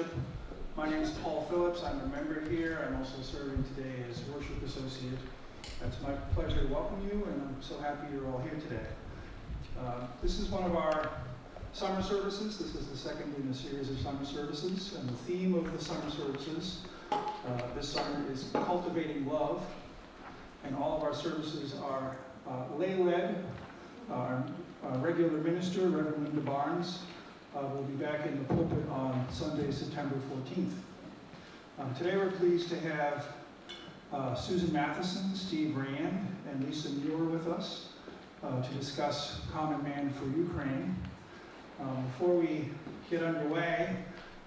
worship. My name is Paul Phillips. I'm a member here. I'm also serving today as worship associate. It's my pleasure to welcome you, and I'm so happy you're all here today. This is one of our summer services. This is the second in a series of summer services, and the theme of the summer services this summer is cultivating love, and all of our services are lay-led. Our regular minister, Reverend Linda Barnes, will be back in the pulpit on Sunday, September 14th. Today we're pleased to have Susan Mathison, Steve Rand, and Lisa Mure with us to discuss Common Man for Ukraine. Before we get underway,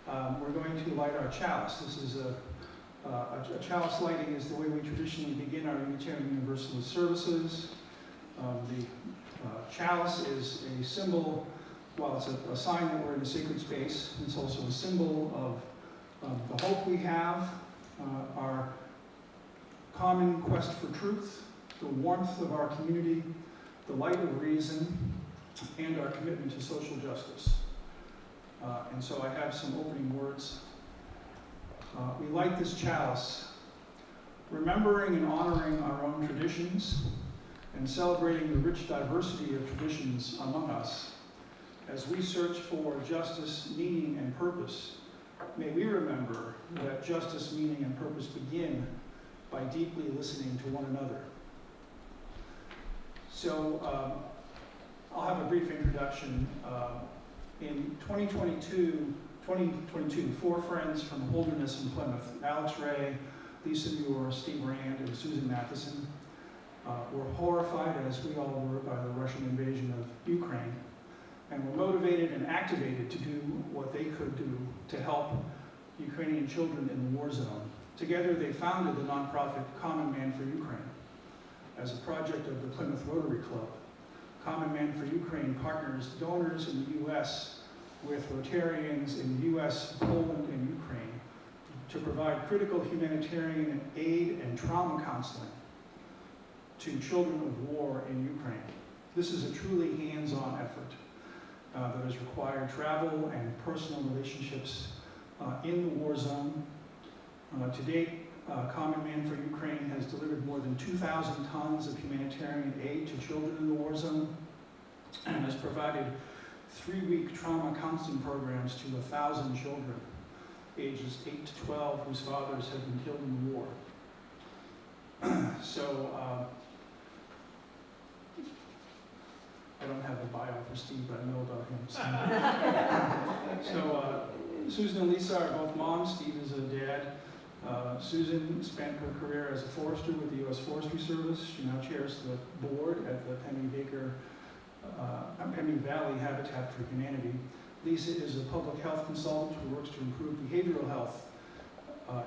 we're going to light our chalice. This is a chalice lighting is the way we traditionally begin our Unitarian Universalist services. The chalice is a symbol, well, it's a sign that we're in a sacred space. It's also a symbol of the hope we have, our common quest for truth, the warmth of our community, the light of reason, and our commitment to social justice. And so I have some opening words. We light this chalice, remembering and honoring our own traditions and celebrating the rich diversity of traditions among us. As we search for justice, meaning, and purpose, may we remember that justice, meaning, and purpose begin by deeply listening to one another. So I'll have a brief introduction. In 2022, 4 friends from Holderness and Plymouth, Alex Ray, Lisa Mure, Steve Rand, and Susan Mathison, were horrified, as we all were, by the Russian invasion of Ukraine, and were motivated and activated to do what they could do to help Ukrainian children in the war zone. Together, they founded the nonprofit Common Man for Ukraine as a project of the Plymouth Rotary Club. Common Man for Ukraine partners donors in the U.S. with Rotarians in the U.S., Poland, and Ukraine to provide critical humanitarian aid and trauma counseling to children of war in Ukraine. This is a truly hands-on effort that has required travel and personal relationships in the war zone. To date, Common Man for Ukraine has delivered more than 2,000 tons of humanitarian aid to children in the war zone and has provided 3-week trauma counseling programs to 1,000 children, ages 8 to 12, whose fathers have been killed in the war. So, I don't have a bio for Steve, but I know about him. So Susan and Lisa are both moms. Steve is a dad. Susan spent her career as a forester with the U.S. Forestry Service. She now chairs the board at the Penny Valley Habitat for Humanity. Lisa is a public health consultant who works to improve behavioral health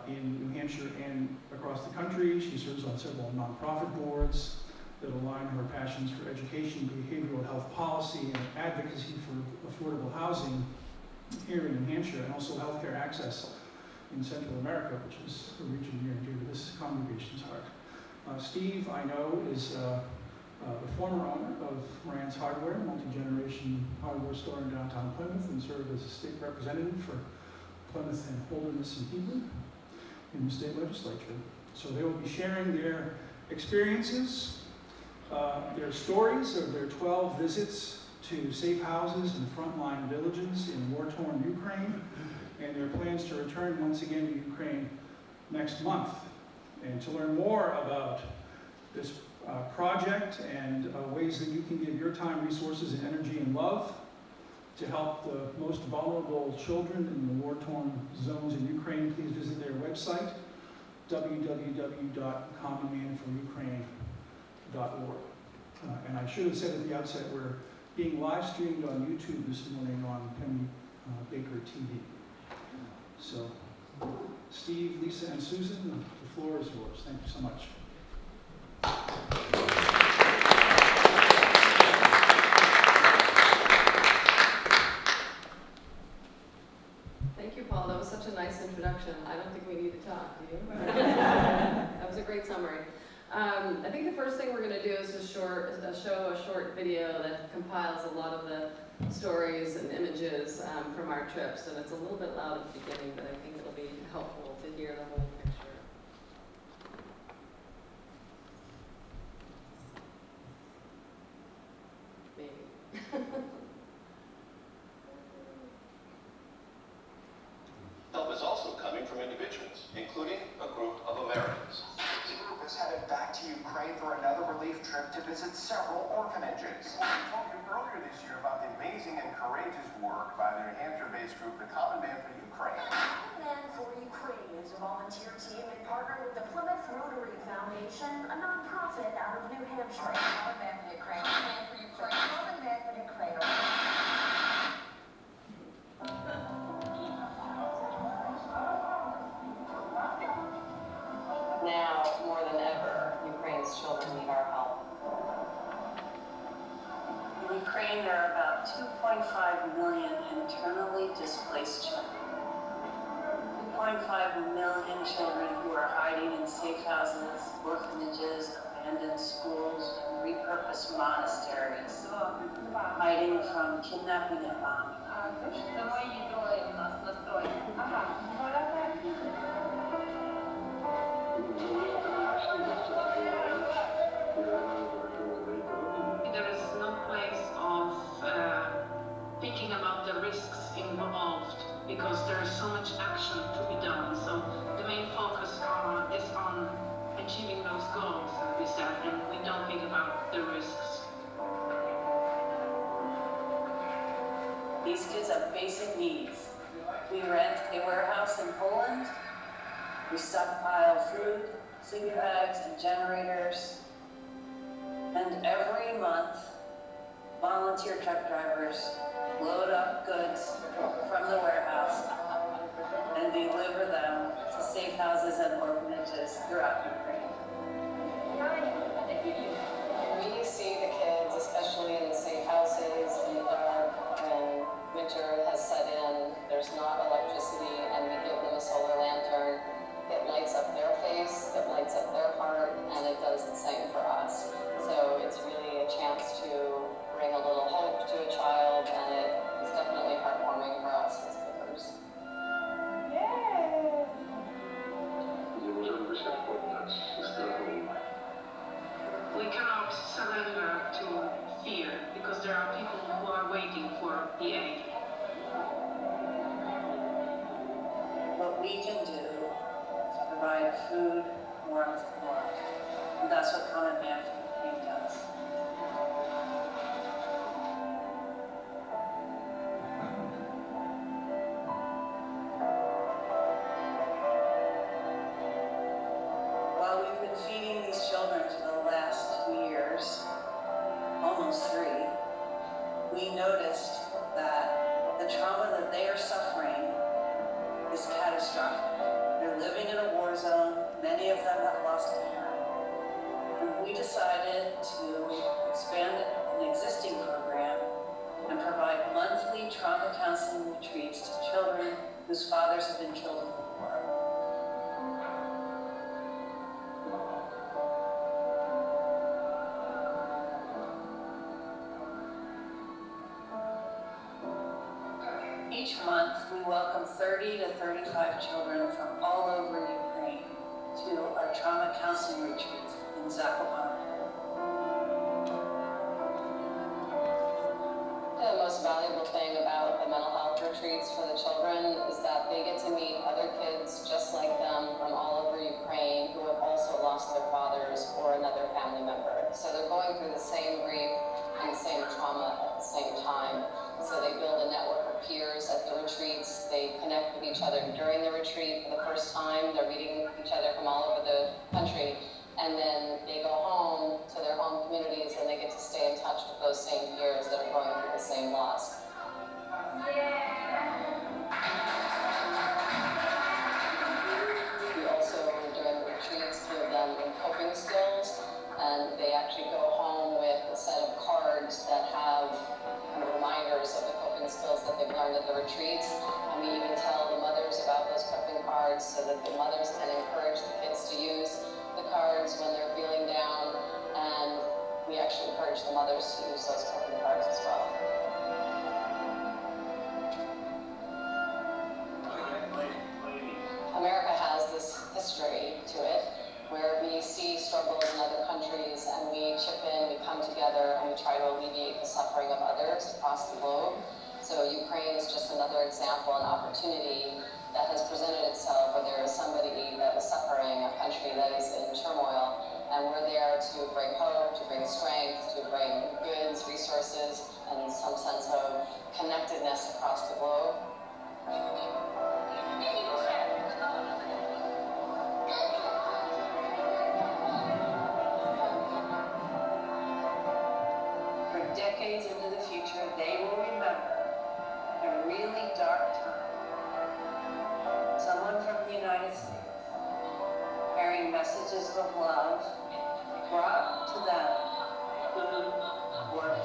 in New Hampshire and across the country. She serves on several nonprofit boards that align her passions for education, behavioral health policy, and advocacy for affordable housing here in New Hampshire, and also healthcare access in Central America, which is a region near and dear to this congregation's heart. Steve, I know, is the former owner of Rand's Hardware, a multi-generation hardware store in downtown Plymouth, and served as a state representative for Plymouth and Holderness and Hebron in the state legislature. So they will be sharing their experiences, their stories of their 12 visits to safe houses and frontline villages in war-torn Ukraine, and their plans to return once again to Ukraine next month. And to learn more about this project and ways that you can give your time, resources, and energy and love to help the most vulnerable children in the war-torn zones in Ukraine, please visit their website, www.commonmanforukraine.org. And I should have said at the outset, we're being live streamed on YouTube this morning on Penny Baker TV. So, Steve, Lisa, and Susan, the floor is yours. Thank you so much. Thank you, Paul. That was such a nice introduction. I don't think we need to talk, do you? That was a great summary. I think the first thing we're going to do is just show a short short video that compiles a lot of the stories and images from our trips, and it's a little bit loud at the beginning, but I think it'll be helpful to hear the whole picture. Maybe. Help is also coming from individuals, including a group of Americans. The group is headed back to Ukraine for another relief trip to visit several orphanages. We told you earlier this year about the amazing and courageous work by the New Hampshire-based group, the Common Man for Ukraine. The Common Man for Ukraine is a volunteer team and partnered with the Plymouth Rotary Foundation, a nonprofit out of New Hampshire. Common Man for Ukraine. Common Man for Ukraine. Common Man for Ukraine. Now, more than ever, Ukraine's children need our help. In Ukraine, there are about 2.5 million internally displaced children. 2.5 million children who are hiding in safe houses, orphanages, abandoned schools, and repurposed monasteries, hiding from kidnapping and bombing. There is no place of thinking about the risks involved because there is so much action to be done. So the main focus is on achieving those goals that we set, and we don't think about the risks. These kids have basic needs. We rent a warehouse in Poland. We stockpile food, sleeping bags, and generators. And every month, volunteer truck drivers load up goods from the warehouse and deliver them to safe houses and orphanages throughout Ukraine. We see the kids, especially in the safe houses, in the dark, when winter has set in, there's not electricity, and we give them a solar lantern. It lights up their face, it lights up their heart, and it does the same for us. So it's really a chance to bring a little hope to a child, and it is definitely heartwarming for us as givers. We cannot surrender to fear because there are people who are waiting for the aid. What we can do is provide food, warmth, and love. And that's what Common Man for Ukraine does. While we've been feeding these children for the last 2 years, almost 3, we noticed that the trauma that they are suffering is catastrophic. They're living in a war zone. Many of them have lost a parent. And we decided to expand an existing program and provide monthly trauma counseling retreats to children whose fathers have been killed in the war. Each month, we welcome 30 to 35 children from all over Ukraine to our trauma counseling retreats in Zakopane. The most valuable thing about the mental health retreats for the children is that they get to meet other kids just like them from all over Ukraine who have also lost their fathers or another family member. So they're going through the same grief and the same trauma at the same time. So they build a network of peers at the retreats. They connect with each other during the retreat for the first time. They're meeting each other from all over the country. And then they go home to their home communities and they get to stay in touch with those same peers that are going through the same loss. We also, during the retreats, give them coping skills. And they actually go home with a set of cards that have reminders of the coping skills that they've learned at the retreats. And we even tell the mothers about those coping cards so that the mothers can encourage the kids to use the cards when they're feeling down. And we we actually encourage the mothers to use those token cards as well. America has this history to it where we see struggles in other countries and we chip in, we come together, and we try to alleviate the suffering of others across the globe. So Ukraine is just another example, an opportunity that has presented itself where there is somebody that is suffering, a country that is in turmoil, and we're there to bring hope, to bring strength, to bring goods, resources, and some sense of connectedness across the globe. For decades into the future, they will remember a really dark time. Someone from the United States carrying messages of love brought to them food, work.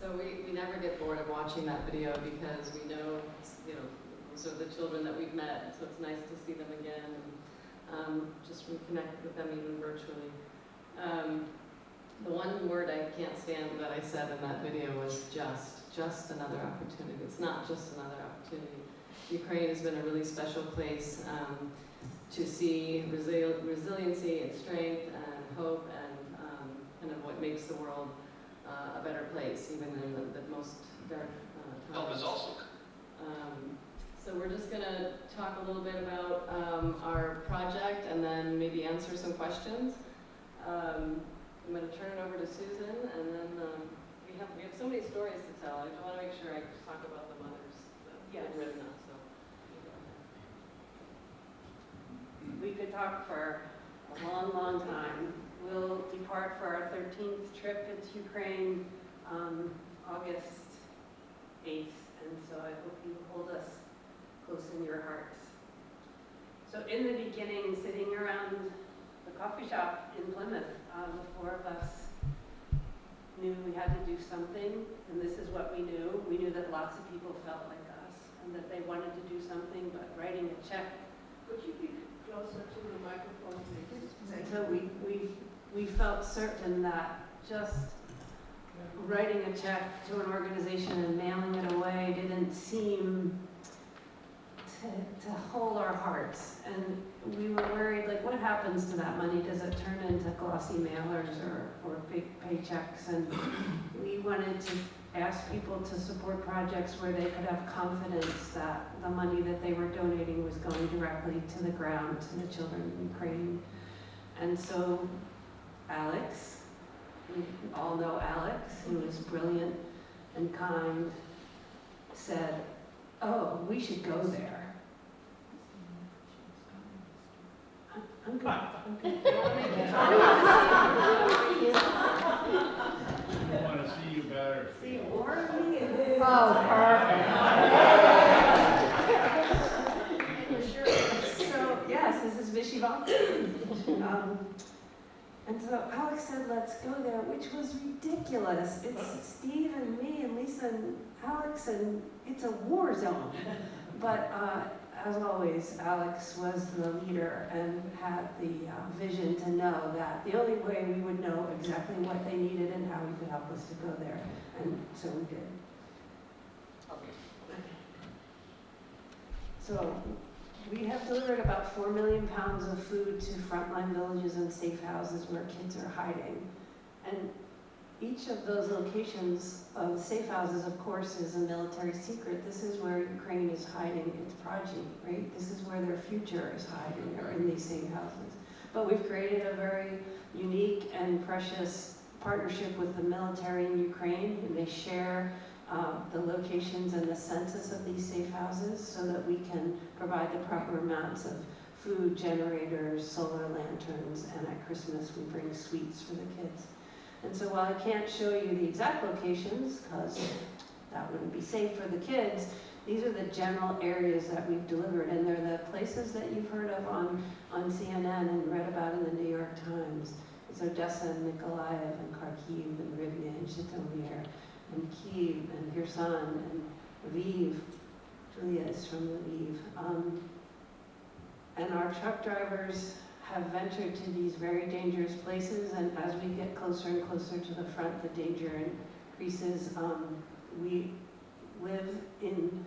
So we never get bored of watching that video because we know, those are the children that we've met, so it's nice to see them again and just reconnect with them even virtually. The one word I can't stand that I said in that video was just another opportunity. It's not just another opportunity. Ukraine has been a really special place to see resiliency and strength and hope and kind of what makes the world a better place, even in the most dark times. Help is also. So we're just going to talk a little bit about our project and then maybe answer some questions. I'm going to turn it over to Susan, and then we have so many stories to tell. I want to make sure I talk about the mothers that have written us. So we could talk for a long, long time. We'll depart for our 13th trip into Ukraine August 8th, and so I hope you hold us close in your hearts. So in the beginning, sitting around the coffee shop in Plymouth, the four of us knew we had to do something, and this is what we knew. We knew that lots of people felt like us, and that they wanted to do something, but writing a check. Would you be closer to the microphone, please? So we felt certain that just writing a check to an organization and mailing it away didn't seem to hold our hearts. And we were worried, like, what happens to that money? Does it turn into glossy mailers or big paychecks? And we wanted to ask people to support projects where they could have confidence that the money that they were donating was going directly to the ground, to the children in Ukraine. And so Alex, we all know Alex, who is brilliant and kind, said, oh, we should go there. I'm good. I'm good. I want to see you better. See more of me? Oh, perfect. So, yes, this is Vichy and so Alex said, let's go there, which was ridiculous. It's Steve and me and Lisa and Alex, and it's a war zone. But as always, Alex was the leader and had the vision to know that the only way we would know exactly what they needed and how he could help us to go there. And so we did. So we have delivered about 4 million pounds of food to frontline villages and safe houses where kids are hiding. And each of those locations of safe houses, of course, is a military secret. This is where Ukraine is hiding its progeny, right? This is where their future is hiding, or in these safe houses. But we've created a very unique and precious partnership with the military in Ukraine, and they share the locations and the census of these safe houses so that we can provide the proper amounts of food, generators, solar lanterns, and at Christmas we bring sweets for the kids. And so while I can't show you the exact locations, because that wouldn't be safe for the kids, these are the general areas that we've delivered, and they're the places that you've heard of on CNN and read about in the New York Times. is Odessa and Mykolaiv and Kharkiv and Rivne and Zhytomyr and Kyiv and Kherson and Lviv. Julia is from Lviv. And our truck drivers have ventured to these very dangerous places, and as we get closer and closer to the front, the danger increases. We live in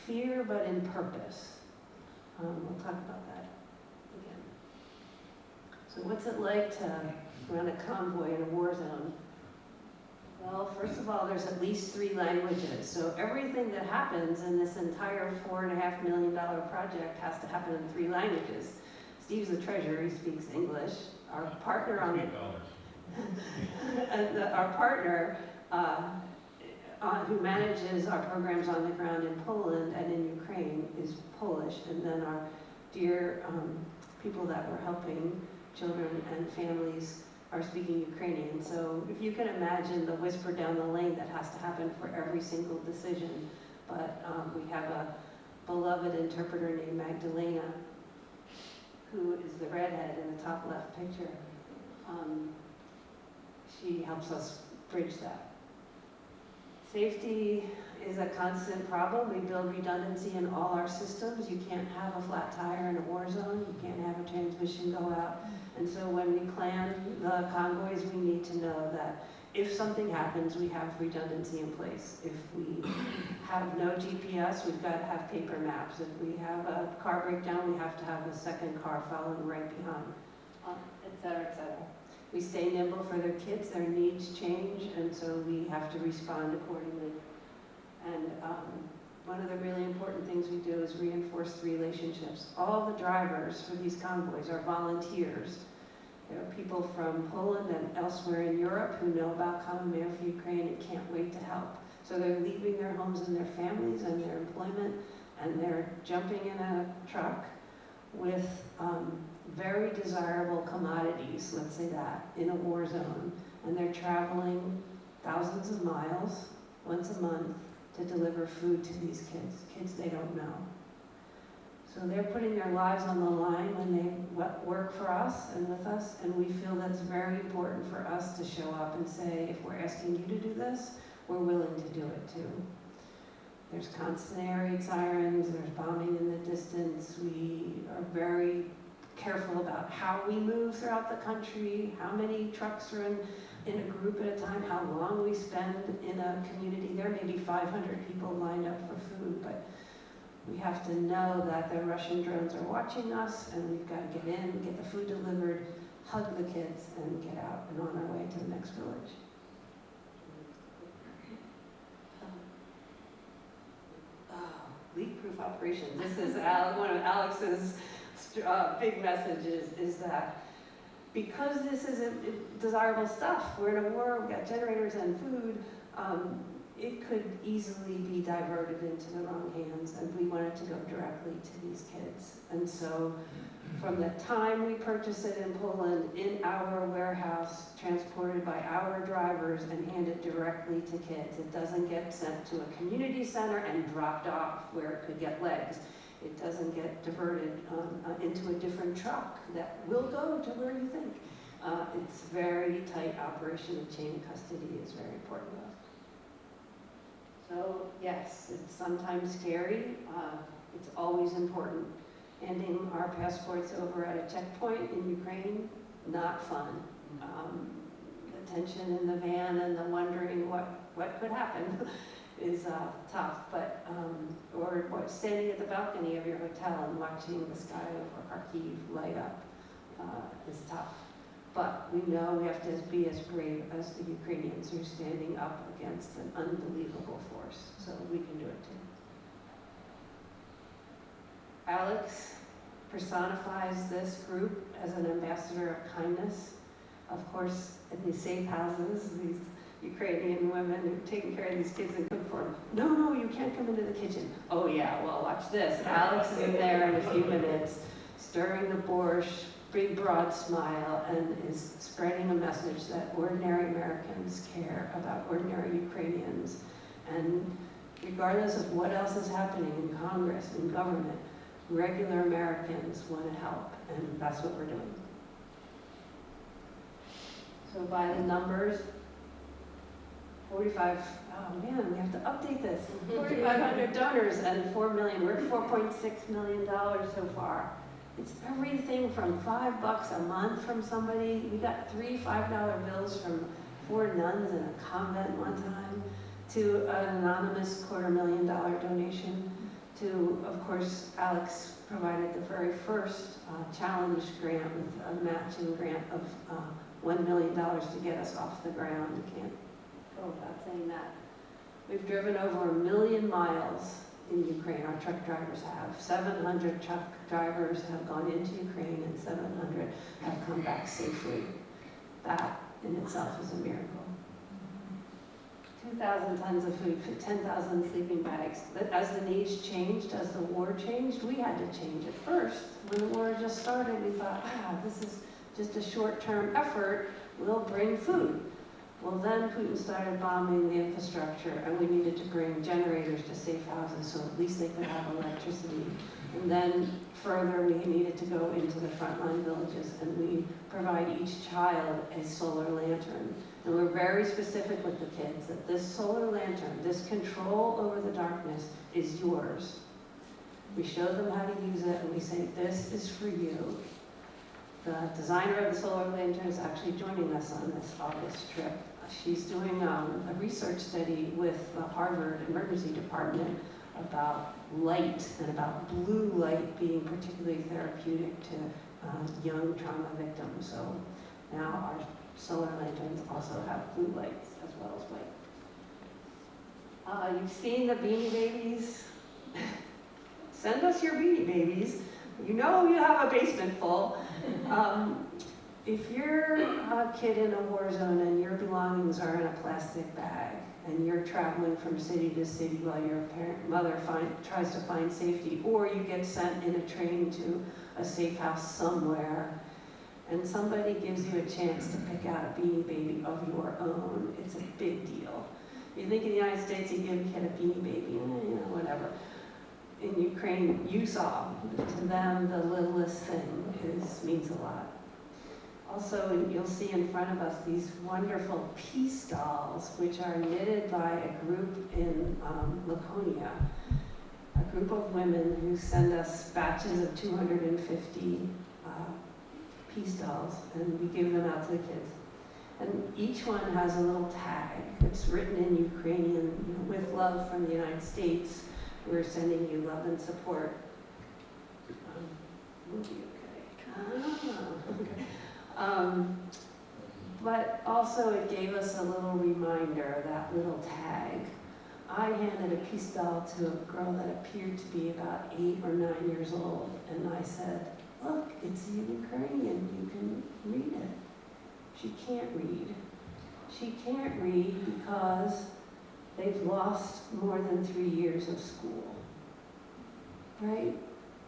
fear, but in purpose. We'll talk about that again. So what's it like to run a convoy in a war zone? Well, first of all, there's at least 3 languages. So everything that happens in this entire $4.5 million project has to happen in 3 languages. Steve's the treasurer, he speaks English. Our partner on it, and our partner who manages our programs on the ground in Poland and in Ukraine is Polish. And then our dear people that we're helping, children and families, are speaking Ukrainian. So if you can imagine the whisper down the lane that has to happen for every single decision. But we have a beloved interpreter named Magdalena, who is the redhead in the top left picture. She helps us bridge that. Safety is a constant problem. We build redundancy in all our systems. You can't have a flat tire in a war zone. You can't have a transmission go out. And so when we plan the convoys, we need to know that if something happens, we have redundancy in place. If we have no GPS, we've got to have paper maps. If we have a car breakdown, we have to have a second car following right behind, et cetera, et cetera. We stay nimble for their kids. Their needs change, and so we have to respond accordingly. And one of the really important things we do is reinforce the relationships. All the drivers for these convoys are volunteers. There are people from Poland and elsewhere in Europe who know about Common Man for Ukraine and can't wait to help. So they're leaving their homes and their families and their employment, and they're jumping in a truck with very desirable commodities, let's say that, in a war zone. And they're traveling thousands of miles once a month to deliver food to these kids they don't know. So they're putting their lives on the line when they work for us and with us, and we feel that's very important for us to show up and say, if we're asking you to do this, we're willing to do it too. There's constant air raid sirens, there's bombing in the distance. We are very careful about how we move throughout the country, how many trucks are in a group at a time, how long we spend in a community. There may be 500 people lined up for food, but we have to know that the Russian drones are watching us, and we've got to get in, get the food delivered, hug the kids, and get out and on our way to the next village. Leak-proof operations. This is one of Alex's big messages, is that because this isn't desirable stuff, we're in a war, we've got generators and food, it could easily be diverted into the wrong hands, and we want it to go directly to these kids. And so from the time we purchase it in Poland, in our warehouse, transported by our drivers and handed directly to kids. It doesn't get sent to a community center and dropped off where it could get legs. It doesn't get diverted into a different truck that will go to where you think. It's very tight operation. The chain of custody is very important to us. So yes, it's sometimes scary. It's always important. Handing our passports over at a checkpoint in Ukraine, not fun. The tension in the van and the wondering what could happen is tough. But or standing at the balcony of your hotel and watching the sky over Kharkiv light up is tough. But we know we have to be as brave as the Ukrainians who are standing up against an unbelievable force. So we can do it too. Alex personifies this group as an ambassador of kindness. Of course, in these safe houses, these Ukrainian women who've taken care of these kids and cook for them. No, you can't come into the kitchen. Oh yeah, well watch this. Alex is in there in a few minutes, stirring the borscht, big broad smile, and is spreading a message that ordinary Americans care about ordinary Ukrainians. And regardless of what else is happening in Congress and government, regular Americans want to help, and that's what we're doing. So by the numbers, 45, oh man, we have to update this. 4,500 donors and 4 million, we're at $4.6 million so far. It's everything from $5 a month from somebody. We got 3 $5 bills from 4 nuns in a convent one time, to an anonymous $250,000 donation, to, of course, Alex provided the very first challenge grant with a matching grant of $1 million to get us off the ground. You can't go without saying that. We've driven over 1 million miles in Ukraine, our truck drivers have. 700 truck drivers have gone into Ukraine and 700 have come back safely. That in itself is a miracle. 2,000 tons of food, 10,000 sleeping bags. But as the needs changed, as the war changed, we had to change it. First, when the war just started, we thought, this is just a short-term effort, we'll bring food. Well, then Putin started bombing the infrastructure, and we needed to bring generators to safe houses so at least they could have electricity. And then further, we needed to go into the frontline villages, and we provide each child a solar lantern. And we're very specific with the kids that this solar lantern, this control over the darkness is yours. We show them how to use it, and we say, this is for you. The designer of the solar lantern is actually joining us on this August trip. She's doing a research study with the Harvard Emergency Department about light and about blue light being particularly therapeutic to young trauma victims. So now our solar lanterns also have blue lights as well as white. You've seen the Beanie Babies. Send us your Beanie Babies. You know you have a basement full. If you're a kid in a war zone and your belongings are in a plastic bag and you're traveling from city to city while your mother tries to find safety, or you get sent in a train to a safe house somewhere, and somebody gives you a chance to pick out a Beanie Baby of your own, it's a big deal. You think in the United States you give a kid a Beanie Baby, whatever. In Ukraine, you saw, to them, the littlest thing means a lot. Also, you'll see in front of us these wonderful peace dolls, which are knitted by a group in Laconia, a group of women who send us batches of 250 peace dolls, and we give them out to the kids. And each one has a little tag. It's written in Ukrainian, with love from the United States. We're sending you love and support. We'll be okay. But also it gave us a little reminder, that little tag. I handed a peace doll to a girl that appeared to be about 8 or 9 years old, and I said, look, it's in Ukrainian, you can read it. She can't read. She can't read because they've lost more than 3 years of school, right?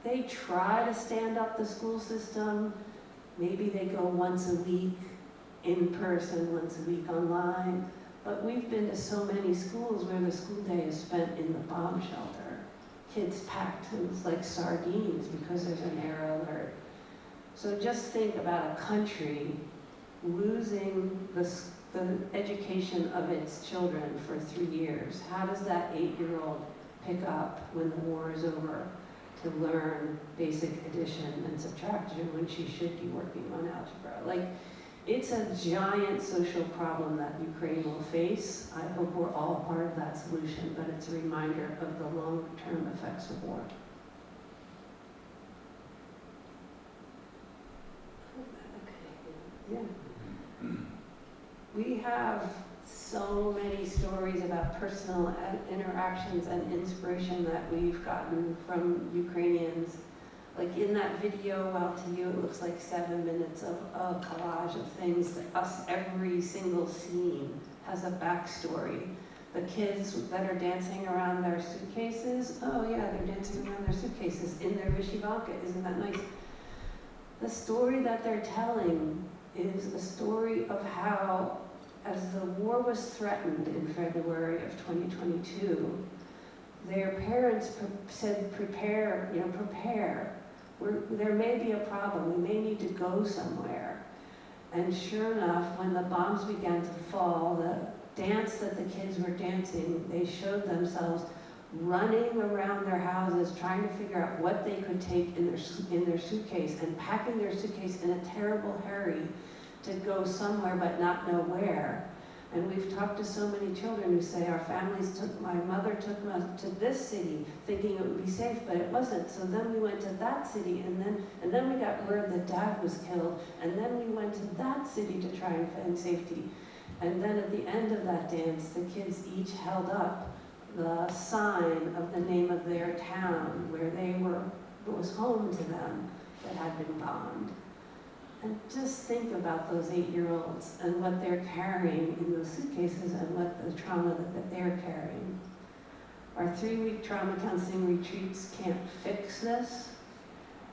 They try to stand up the school system. Maybe they go once a week in person, once a week online. But we've been to so many schools where the school day is spent in the bomb shelter. Kids packed, it was like sardines because there's an air alert. So just think about a country losing the education of its children for 3 years. How does that 8-year-old pick up when the war is over to learn basic addition and subtraction when she should be working on algebra? Like, it's a giant social problem that Ukraine will face. I hope we're all part of that solution, but it's a reminder of the long-term effects of war. Yeah. We have so many stories about personal interactions and inspiration that we've gotten from Ukrainians. Like in that video, well, to you it looks like 7 minutes of a collage of things that every single scene has a backstory. The kids that are dancing around their suitcases, oh yeah, they're dancing around their suitcases in their vyshyvanka, isn't that nice? The story that they're telling is a story of how, as the war was threatened in February of 2022, their parents said, prepare, prepare. There may be a problem, we may need to go somewhere. And sure enough, when the bombs began to fall, the dance that the kids were dancing, they showed themselves running around their houses, trying to figure out what they could take in their suitcase, and packing their suitcase in a terrible hurry to go somewhere but not know where. And we've talked to so many children who say, my mother took us to this city thinking it would be safe, but it wasn't. So then we went to that city, and then we got word that dad was killed, and then we went to that city to try and find safety. And then at the end of that dance, the kids each held up the sign of the name of their town where it was home to them, that had been bombed. And just think about those 8-year-olds and what they're carrying in those suitcases and what the trauma that they're carrying. Our 3-week trauma counseling retreats can't fix this.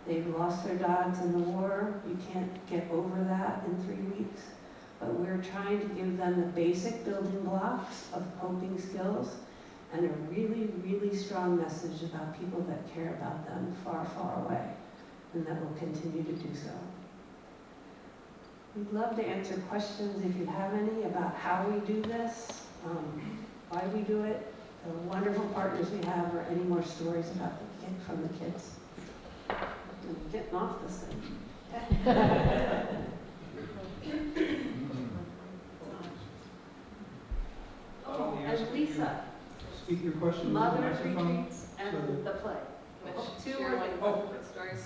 They've lost their dogs in the war. You can't get over that in 3 weeks. But we're trying to give them the basic building blocks of coping skills and a really, really strong message about people that care about them far, far away, and that will continue to do so. We'd love to answer questions if you have any about how we do this, why we do it, the wonderful partners we have, or any more stories about from the kids. I'm getting off this thing. Oh, and Lisa, Speak your question. Mother's Retreats and the play. Two Share my or stories.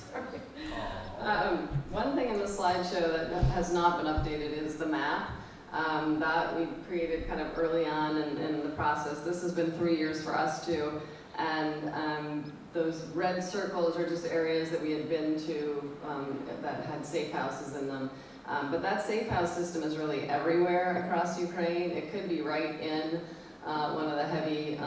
One thing in the slideshow that has not been updated is the map. That we created kind of early on in the process. This has been 3 years for us too. And those red circles are just areas that we had been to that had safe houses in them. But that safe house system is really everywhere across Ukraine. It could be right in one of the heavy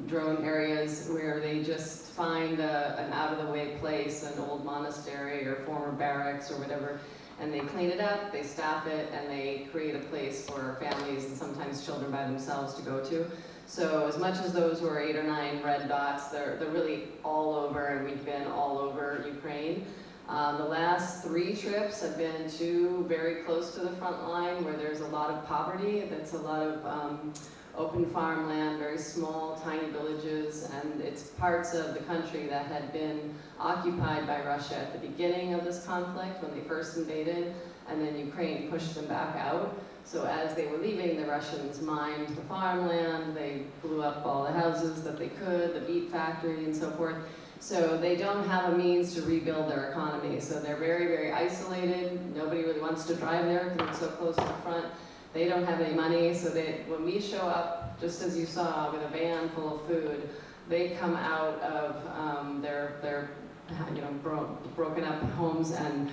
drone areas where they just find an out-of-the-way place, an old monastery or former barracks or whatever, and they clean it up, they staff it, and they create a place for families and sometimes children by themselves to go to. So as much as those were 8 or 9 red dots, they're really all over, and we've been all over Ukraine. The last 3 trips have been to very close to the front line where there's a lot of poverty. That's a lot of open farmland, very small, tiny villages, and it's parts of the country that had been occupied by Russia at the beginning of this conflict when they first invaded, and then Ukraine pushed them back out. So as they were leaving, the Russians mined the farmland, they blew up all the houses that they could, the beet factory and so forth. So they don't have a means to rebuild their economy. So they're very, very isolated. Nobody really wants to drive there because it's so close to the front. They don't have any money, so when we show up, just as you saw, with a van full of food, they come out of their broken up homes, and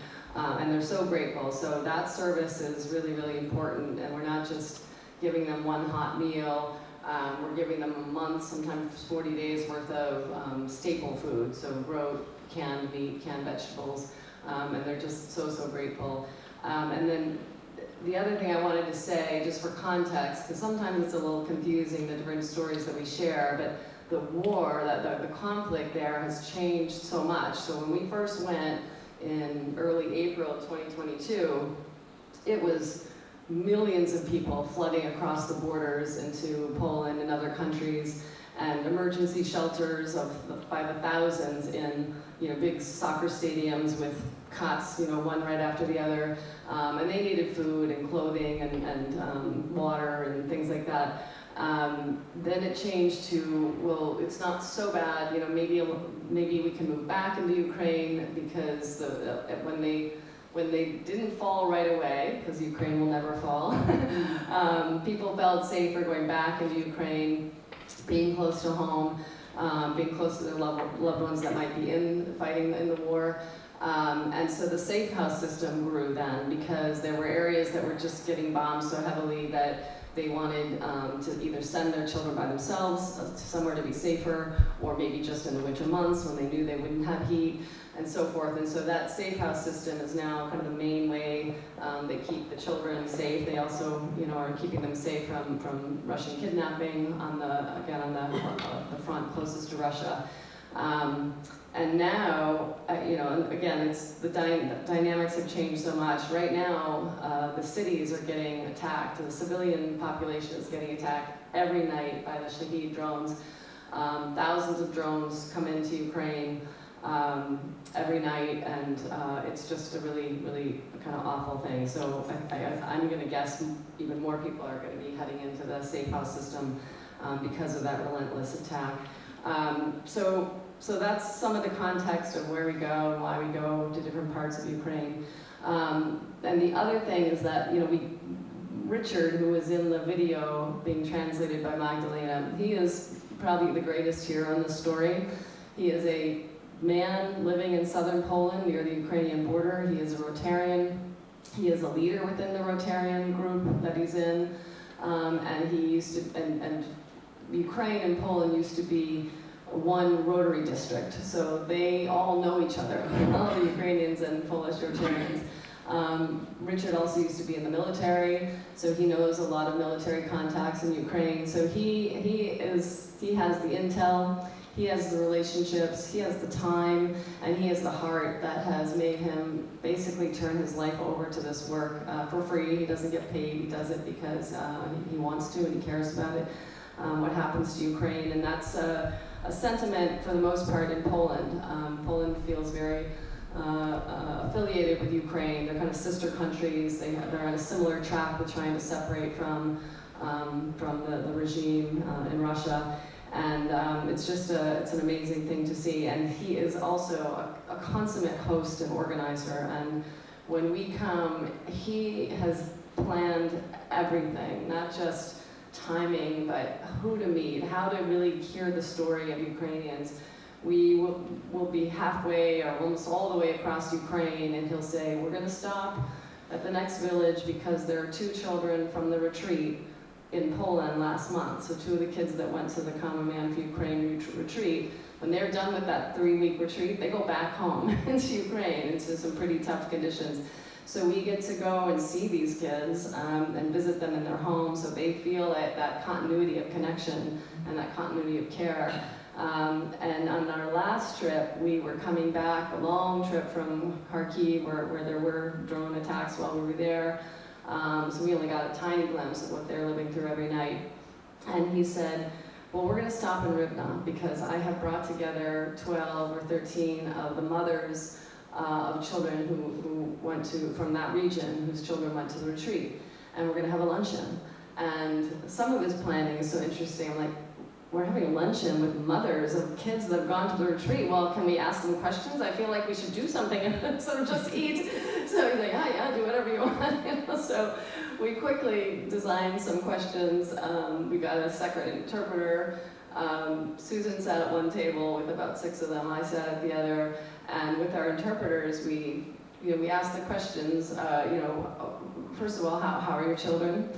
they're so grateful. So that service is really, really important, and we're not just giving them one hot meal. We're giving them a month, sometimes 40 days worth of staple food, so roast, canned meat, canned vegetables, and they're just so, so grateful. And then the other thing I wanted to say, just for context, because sometimes it's a little confusing, the different stories that we share, but the war, the conflict there has changed so much. So when we first went in early April of 2022, it was millions of people flooding across the borders into Poland and other countries, and emergency shelters by the thousands in big soccer stadiums with cots, one right after the other, and they needed food and clothing and water and things like that. Then it changed to, well, it's not so bad, maybe we can move back into Ukraine, because when they didn't fall right away, because Ukraine will never fall, people felt safer going back into Ukraine, being close to home, being close to their loved ones that might be fighting in the war. And so the safe house system grew then, because there were areas that were just getting bombed so heavily that they wanted to either send their children by themselves to somewhere to be safer, or maybe just in the winter months when they knew they wouldn't have heat, and so forth. And so that safe house system is now kind of the main way they keep the children safe. They also, are keeping them safe from Russian kidnapping on the front closest to Russia. And now, and again, it's the dynamics have changed so much. Right now, the cities are getting attacked, the civilian population is getting attacked every night by the Shahed drones. Thousands of drones come into Ukraine every night, and it's just a really, really kind of awful thing. So I'm going to guess even more people are going to be heading into the safe house system because of that relentless attack. So that's some of the context of where we go and why we go to different parts of Ukraine. And the other thing is that, Richard, who was in the video being translated by Magdalena, he is probably the greatest hero in this story. He is a man living in southern Poland near the Ukrainian border. He is a Rotarian. He is a leader within the Rotarian group that he's in. And he used to, and Ukraine and Poland used to be one Rotary district, so they all know each other, all the Ukrainians and Polish Rotarians. Richard also used to be in the military, so he knows a lot of military contacts in Ukraine. So he has the intel, he has the relationships, he has the time, and he has the heart that has made him basically turn his life over to this work for free. He doesn't get paid, he does it because he wants to and he cares about it, what happens to Ukraine, and that's a sentiment for the most part in Poland. Poland feels very affiliated with Ukraine. They're kind of sister countries. They're on a similar track with trying to separate from the regime in Russia. And it's just it's an amazing thing to see. And he is also a consummate host and organizer. And when we come, he has planned everything, not just timing, but who to meet, how to really hear the story of Ukrainians. We will be halfway or almost all the way across Ukraine, and he'll say, we're going to stop at the next village because there are 2 children from the retreat in Poland last month. So 2 of the kids that went to the Common Man for Ukraine retreat, when they're done with that 3-week retreat, they go back home into Ukraine, into some pretty tough conditions. So we get to go and see these kids and visit them in their homes, so they feel that continuity of connection and that continuity of care. And on our last trip, we were coming back, a long trip from Kharkiv, where there were drone attacks while we were there. So we only got a tiny glimpse of what they're living through every night. And he said, well, we're going to stop in Rivne because I have brought together 12 or 13 of the mothers of children who went from that region, whose children went to the retreat, and we're going to have a luncheon. And some of his planning is so interesting. I'm like, we're having a luncheon with mothers of kids that have gone to the retreat. Well, can we ask them questions? I feel like we should do something instead of just eat. So he's like, yeah, do whatever you want. So we quickly designed some questions. We got a second interpreter. Susan sat at one table with about 6 of them. I sat at the other. And with our interpreters, we asked the questions. First of all, how are your children?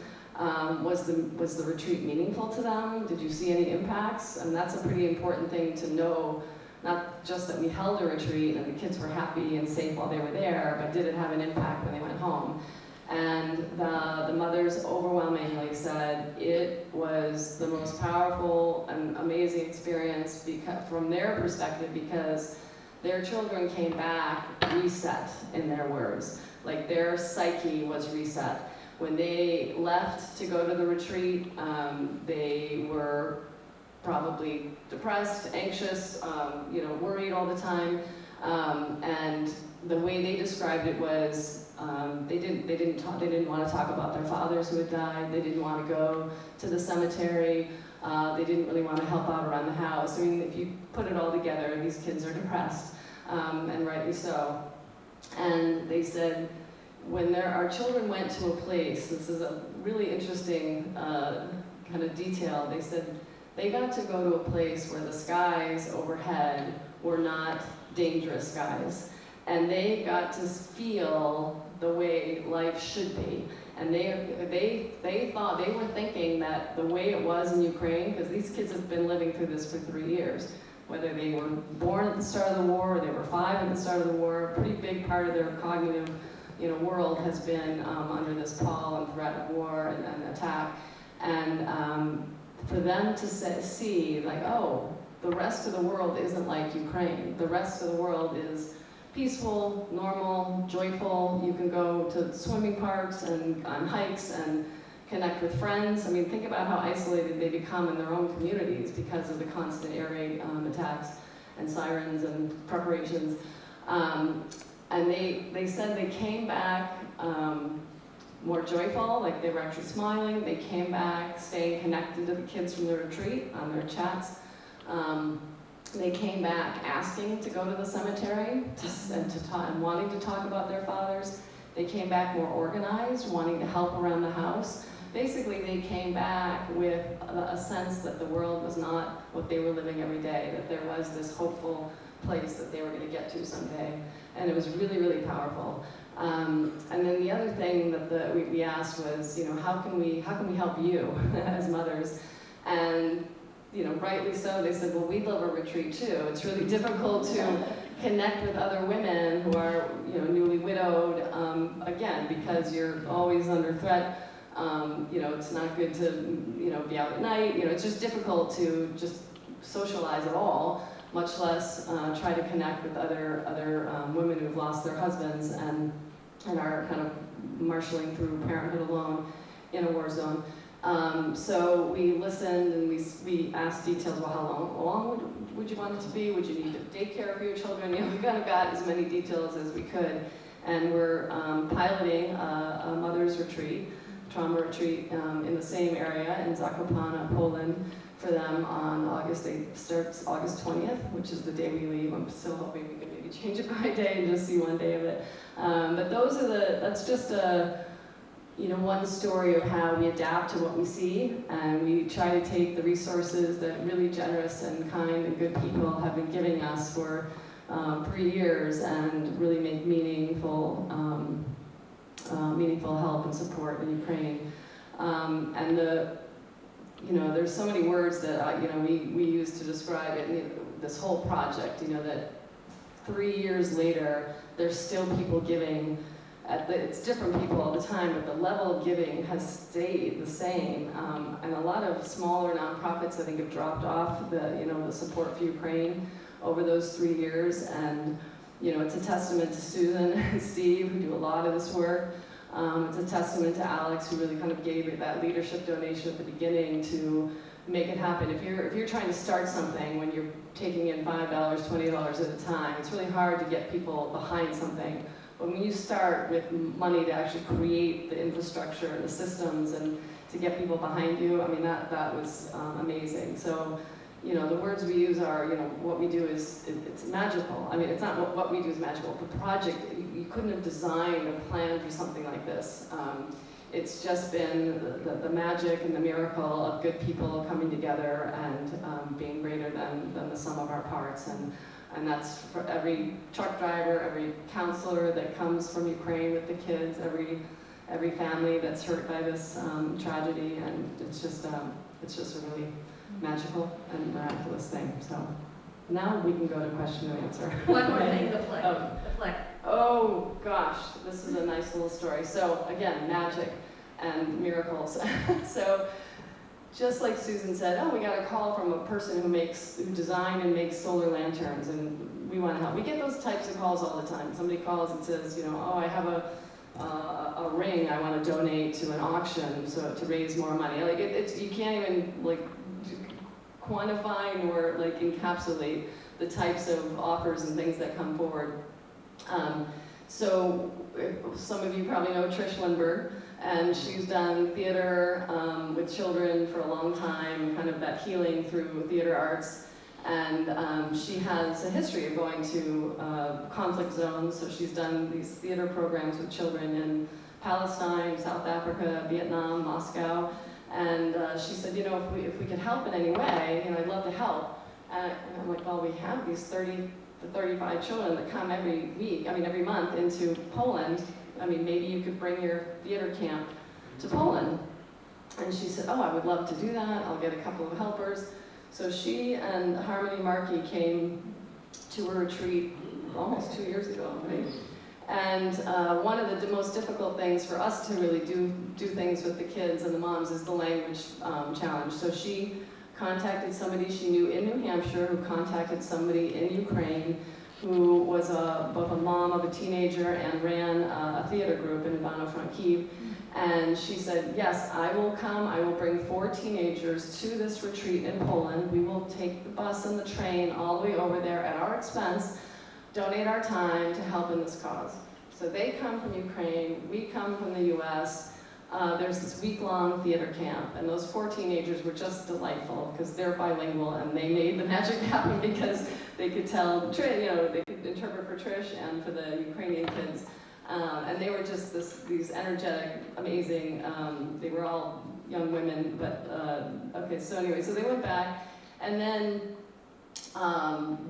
Was the retreat meaningful to them? Did you see any impacts? And that's a pretty important thing to know. Not just that we held a retreat and the kids were happy and safe while they were there, but did it have an impact when they went home? And the mothers overwhelmingly said it was the most powerful and amazing experience from their perspective, because their children came back reset, in their words. Like their psyche was reset. When they left to go to the retreat, they were probably depressed, anxious, worried all the time. And the way they described it was they didn't want to talk about their fathers who had died. They didn't want to go to the cemetery. They didn't really want to help out around the house. I mean, if you put it all together, these kids are depressed, and rightly so. And they said, when our children went to a place, this is a really interesting kind of detail, they said they got to go to a place where the skies overhead were not dangerous skies. And they got to feel the way life should be. And they thought, they were thinking that the way it was in Ukraine, because these kids have been living through this for 3 years, whether they were born at the start of the war or they were 5 at the start of the war, a pretty big part of their cognitive world has been under this pall and threat of war and attack. And for them to see, like, oh, the rest of the world isn't like Ukraine. The rest of the world is peaceful, normal, joyful. You can go to swimming parks and on hikes and connect with friends. I mean, think about how isolated they become in their own communities because of the constant air raid attacks and sirens and preparations. And they said they came back more joyful, like they were actually smiling. They came back staying connected to the kids from the retreat on their chats. They came back asking to go to the cemetery and wanting to talk about their fathers. They came back more organized, wanting to help around the house. Basically, they came back with a sense that the world was not what they were living every day, that there was this hopeful place that they were going to get to someday. And it was really, really powerful. And then the other thing that we asked was, how can we help you as mothers? And rightly so, they said, well, we love a retreat too. It's really difficult to connect with other women who are, newly widowed, again, because you're always under threat. It's not good to, be out at night. It's just difficult to just socialize at all, much less try to connect with other women who've lost their husbands and are kind of marshaling through parenthood alone in a war zone. So we listened and we asked details about how long would you want it to be? Would you need to daycare for your children? We kind of got as many details as we could. And we're piloting a mother's retreat, trauma retreat in the same area in Zakopane, Poland, for them on it starts August 20th, which is the day we leave. I'm still hoping we can maybe change it by day and just see one day of it. But that's just one story of how we adapt to what we see, and we try to take the resources that really generous and kind and good people have been giving us for 3 years and really make meaningful help and support in Ukraine. And there's so many words that we use to describe it. This whole project, that 3 years later, there's still people giving. It's different people all the time, but the level of giving has stayed the same. And a lot of smaller nonprofits, I think, have dropped off the support for Ukraine over those 3 years. And it's a testament to Susan and Steve, who do a lot of this work. It's a testament to Alex, who really kind of gave it that leadership donation at the beginning to make it happen. If you're trying to start something when you're taking in $5, $20 at a time, it's really hard to get people behind something. But when you start with money to actually create the infrastructure and the systems and to get people behind you, that was amazing. So, the words we use are, what we do is, it's magical. It's not what we do is magical. The project, you couldn't have designed or planned for something like this. It's just been the magic and the miracle of good people coming together and being greater than the sum of our parts. And that's for every truck driver, every counselor that comes from Ukraine with the kids, every family that's hurt by this tragedy, and it's just a really magical and miraculous thing. So now we can go to question and answer. One more thing, the plague. The plague. Oh gosh, this is a nice little story. So again, magic and miracles. So just like Susan said, we got a call from a person who designed and makes solar lanterns, and we want to help. We get those types of calls all the time. Somebody calls and says, I have a ring I want to donate to an auction to raise more money. You can't even quantify nor encapsulate the types of offers and things that come forward. So some of you probably know Trish Lindbergh, and she's done theater with children for a long time, kind of that healing through theater arts. And she has a history of going to conflict zones, so she's done these theater programs with children in Palestine, South Africa, Vietnam, Moscow. And she said, if we could help in any way, I'd love to help. And I'm like, well, we have these 30 to 35 children that come every month into Poland. Maybe you could bring your theater camp to Poland. And she said, I would love to do that. I'll get a couple of helpers. So she and Harmony Markey came to a retreat almost 2 years ago, right? And one of the most difficult things for us to really do things with the kids and the moms is the language challenge. So she contacted somebody she knew in New Hampshire, who contacted somebody in Ukraine, who was both a mom of a teenager and ran a theater group in Ivano-Frankivsk. And she said, yes, I will come. I will bring 4 teenagers to this retreat in Poland. We will take the bus and the train all the way over there at our expense, donate our time to help in this cause. So they come from Ukraine, we come from the US. There's this week-long theater camp, and those 4 teenagers were just delightful because they're bilingual and they made the magic happen because they could tell, they could interpret for Trish and for the Ukrainian kids. And they were just these energetic, amazing, they were all young women, but okay, so anyway, so they went back, and then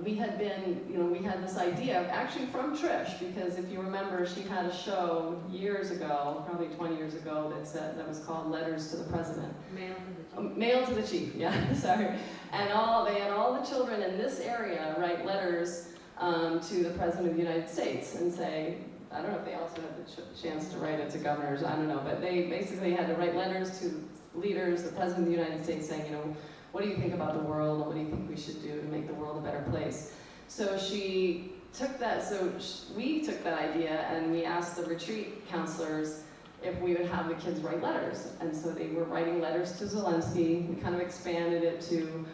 we had this idea, actually from Trish, because if you remember, she had a show years ago, probably 20 years ago, that was called Letters to the President. Mail to the Chief, yeah, sorry. And they had all the children in this area write letters to the President of the United States and say, I don't know if they also had the chance to write it to governors, I don't know, but they basically had to write letters to leaders, the President of the United States, saying, what do you think about the world, and what do you think we should do to make the world a better place? So she took that, we took that idea, and we asked the retreat counselors if we would have the kids write letters. And so they were writing letters to Zelensky. We kind of expanded it to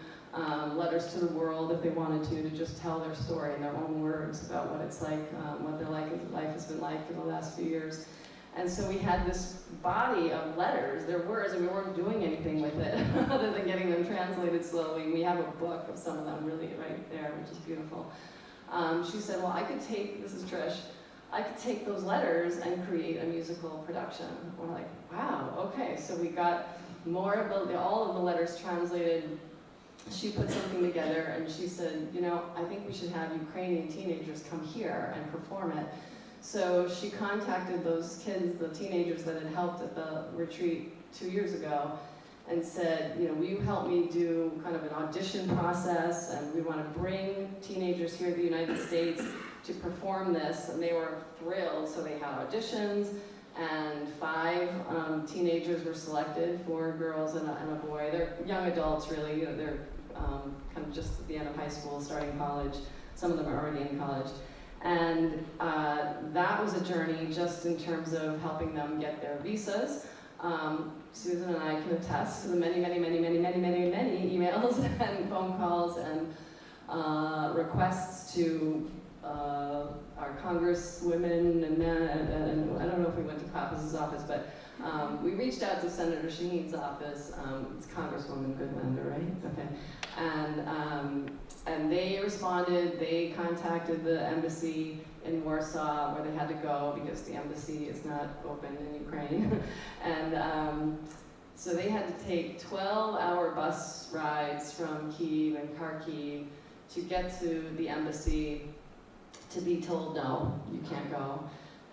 letters to the world if they wanted to just tell their story in their own words about what it's like, what their life has been like for the last few years. And so we had this body of letters, their words, and we weren't doing anything with it other than getting them translated slowly. We have a book of some of them really right there, which is beautiful. She said, well, I could take, this is Trish, I could take those letters and create a musical production. We're like, wow, okay. So we got more of all of the letters translated. She put something together and she said, I think we should have Ukrainian teenagers come here and perform it. So she contacted those kids, the teenagers that had helped at the retreat 2 years ago, and said, will you help me do kind of an audition process, and we want to bring teenagers here to the United States to perform this. And they were thrilled, so they had auditions, and 5 teenagers were selected, 4 girls and a boy. They're young adults, really. They're kind of just at the end of high school, starting college. Some of them are already in college. And that was a journey just in terms of helping them get their visas. Susan and I can attest to the many emails and phone calls and requests to our congresswomen and men, and I don't know if we went to Pappas' office, but we reached out to Senator Shaheen's office. It's Congresswoman Goodlander, right? Okay. And they responded. They contacted the embassy in Warsaw, where they had to go because the embassy is not open in Ukraine. And so they had to take 12-hour bus rides from Kyiv and Kharkiv to get to the embassy, to be told, no, you can't go.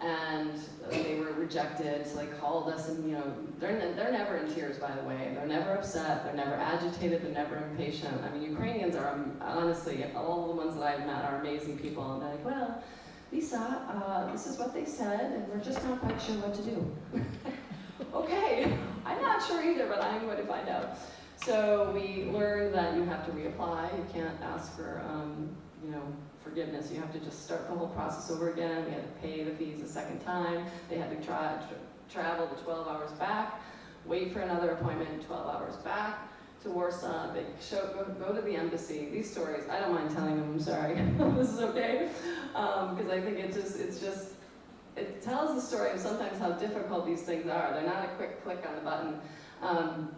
And they were rejected, so they called us, and they're never in tears, by the way. They're never upset, they're never agitated, they're never impatient. I mean, Ukrainians are, honestly, all the ones that I've met are amazing people, and they're like, well, Lisa, this is what they said, and we're just not quite sure what to do. Okay, I'm not sure either, but I'm going to find out. So we learned that you have to reapply. You can't ask for, forgiveness. You have to just start the whole process over again. We had to pay the fees a second time. They had to travel the 12 hours back, wait for another appointment, 12 hours back to Warsaw. They go to the embassy. These stories, I don't mind telling them, I'm sorry. This is okay. Because I think it tells the story of sometimes how difficult these things are. They're not a quick click on the button on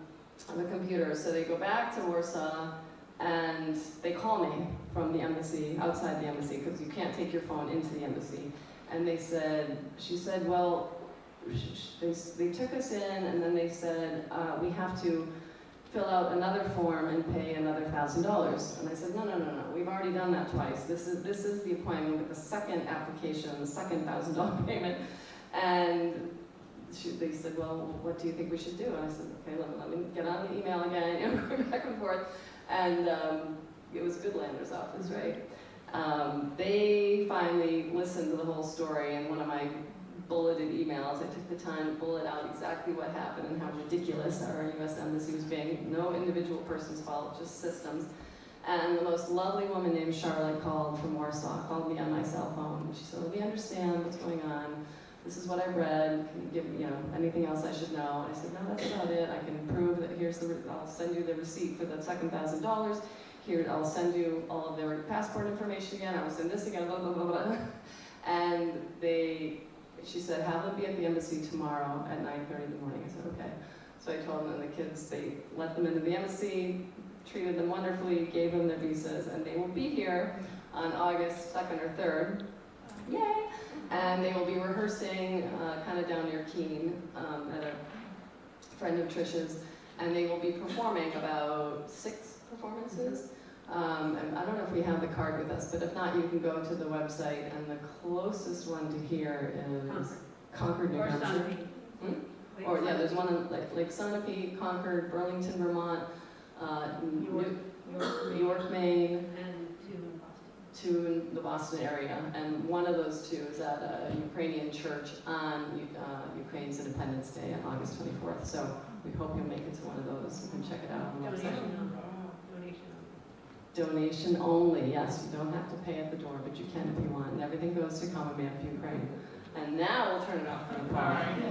the computer. So they go back to Warsaw, and they call me from the embassy, outside the embassy, because you can't take your phone into the embassy. And she said, well, they took us in, and then they said, we have to fill out another form and pay another $1,000. And I said, no, we've already done that twice. This is the appointment with the second application, the second $1,000 payment. And they said, well, what do you think we should do? And I said, okay, let me get on the email again, going back and forth. And it was Goodlander's office, right? They finally listened to the whole story, and one of my bulleted emails, I took the time to bullet out exactly what happened and how ridiculous our U.S. Embassy was being. No individual person's fault, just systems. And the most lovely woman named Charlotte called from Warsaw, called me on my cell phone. And she said, let me understand what's going on. This is what I read. Can you give me, anything else I should know? And I said, no, that's about it. I can prove that I'll send you the receipt for the second $1,000. Here, I'll send you all of their passport information again. I will send this again, blah, blah, blah, blah. And she said, have them be at the embassy tomorrow at 9:30 in the morning. I said, okay. So I told them, and the kids, they let them into the embassy, treated them wonderfully, gave them their visas, and they will be here on August 2nd or 3rd. Yay! And they will be rehearsing kind of down near Keene at a friend of Trish's, and they will be performing about 6 performances. And I don't know if we have the card with us, but if not, you can go to the website, and the closest one to here is Concord, New Hampshire. Or yeah, there's one in Lake Sunapee, Concord, Burlington, Vermont, York, Maine, And 2 in Boston. 2 in the Boston area, and one of those 2 is at a Ukrainian church on Ukraine's Independence Day on August 24th. So we hope you'll make it to one of those. You can check it out on the website. Donation only, yes. You don't have to pay at the door, but you can if you want. And everything goes to Common Man for Ukraine. And now we'll turn it off for the party.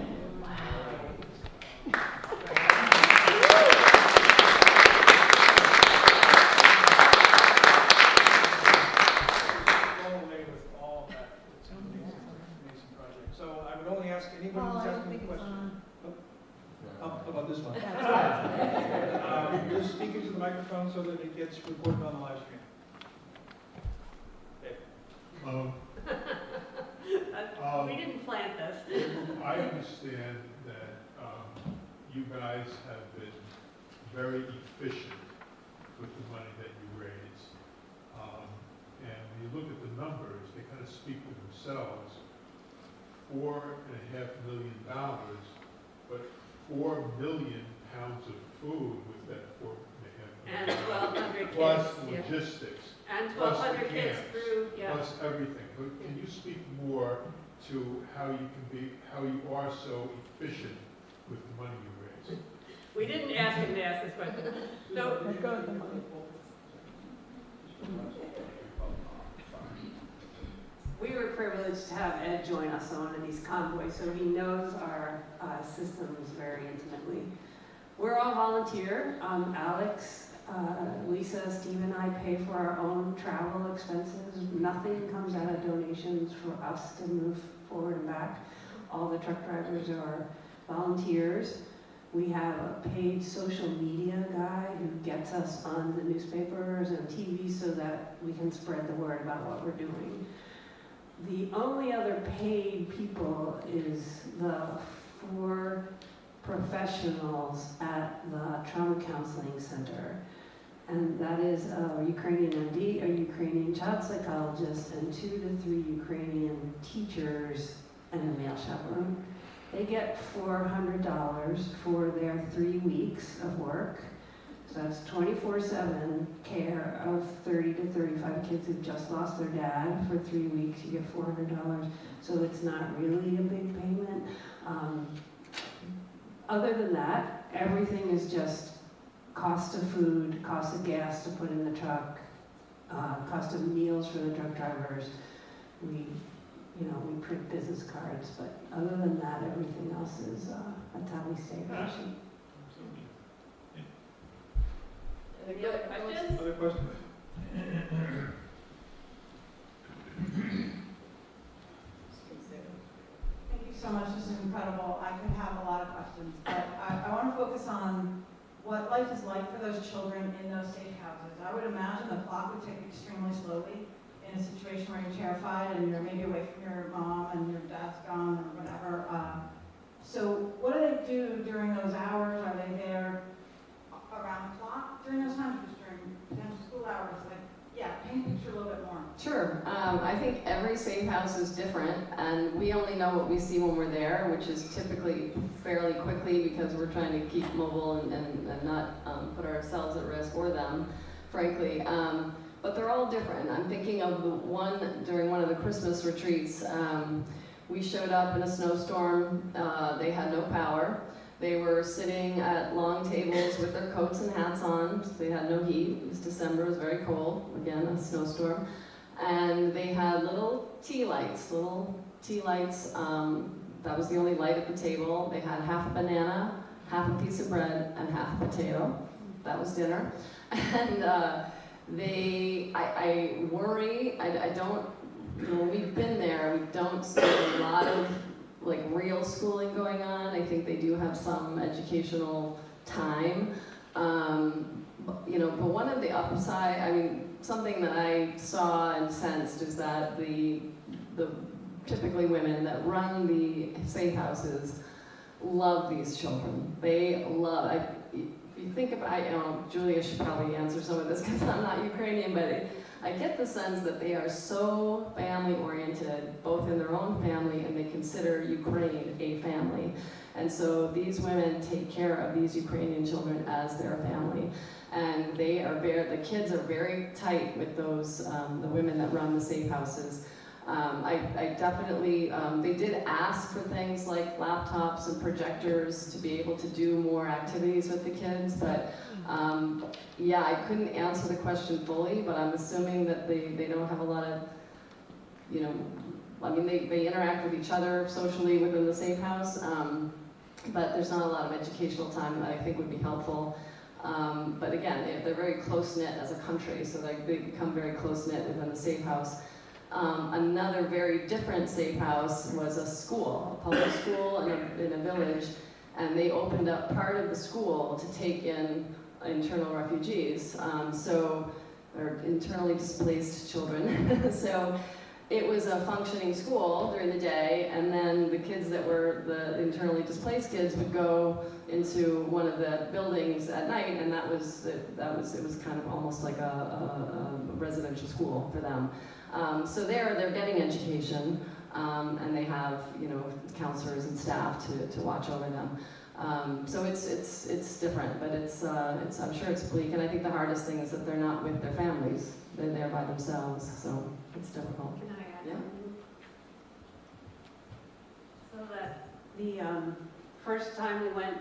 So I would only ask anyone who's asking a question. How about this one? Just speak into the microphone so that it gets recorded on the live stream. Okay. We didn't plant this. I understand that you guys have been very efficient with the money that you raise. And when you look at the numbers, they kind of speak for themselves. $4.5 million, but 4 million pounds of food with that 4.5 And million. 1,200 kids. Plus logistics. And plus 1,200 the kids camps, through, yeah. plus everything. But can you speak more to how you are so efficient with the money you raise? We didn't ask him to ask this question. So, we were privileged to have Ed join us on one of these convoys, so he knows our systems very intimately. We're all volunteer. Alex, Lisa, Steve, and I pay for our own travel expenses. Nothing comes out of donations for us to move forward and back. All the truck drivers are volunteers. We have a paid social media guy who gets us on the newspapers and TV so that we can spread the word about what we're doing. The only other paid people is the 4 professionals at the Trauma Counseling Center. And that is a Ukrainian MD, a Ukrainian child psychologist, and 2 to 3 Ukrainian teachers and a male chaperone. They get $400 for their 3 weeks of work. So that's 24/7 care of 30 to 35 kids who've just lost their dad for 3 weeks. You get $400. So it's not really a big payment. Other than that, everything is just cost of food, cost of gas to put in the truck, cost of meals for the truck drivers. We print business cards, but other than that, everything else is, that's how we stay efficient. Any other questions? Other questions? Thank you so much. This is incredible. I could have a lot of questions, but I want to focus on what life is like for those children in those safe houses. I would imagine the clock would tick extremely slowly in a situation where you're terrified and you're maybe away from your mom and your dad's gone or whatever. So what do they do during those hours? Are they there around the clock during those times, just during potential school hours? Paint a picture a little bit more. Sure. I think every safe house is different, and we only know what we see when we're there, which is typically fairly quickly because we're trying to keep mobile and not put ourselves at risk or them, frankly. but they're all different. I'm thinking of the one during one of the Christmas retreats. We showed up in a snowstorm. They had no power. They were sitting at long tables with their coats and hats on. They had no heat. It was December. It was very cold. Again, a snowstorm. And they had little tea lights. That was the only light at the table. They had half a banana, half a piece of bread, and half a potato. That was dinner. And I worry, I don't, when we've been there, we don't see a lot of like real schooling going on. I think they do have some educational time. But one of the upside, I mean, something that I saw and sensed is that the typically women that run the safe houses love these children. They love, if you think about, Julia should probably answer some of this because I'm not Ukrainian, but I get the sense that they are so family-oriented, both in their own family, and they consider Ukraine a family. And so these women take care of these Ukrainian children as their family. And the kids are very tight with those, the women that run the safe houses. I definitely, they did ask for things like laptops and projectors to be able to do more activities with the kids, but yeah, I couldn't answer the question fully, but I'm assuming that they don't have a lot of, they interact with each other socially within the safe house, but there's not a lot of educational time that I think would be helpful. But again, they're very close-knit as a country, so they become very close-knit within the safe house. Another very different safe house was a school, a public school in a village, and they opened up part of the school to take in internal refugees, or internally displaced children. So it was a functioning school during the day, and then the kids that were the internally displaced kids would go into one of the buildings at night, and it was kind of almost like a residential school for them. So they're getting education, and they have counselors and staff to watch over them. So it's different, but I'm sure it's bleak, and I think the hardest thing is that they're not with their families; they're there by themselves. So it's difficult. Can I add Yeah. something? So that the first time we went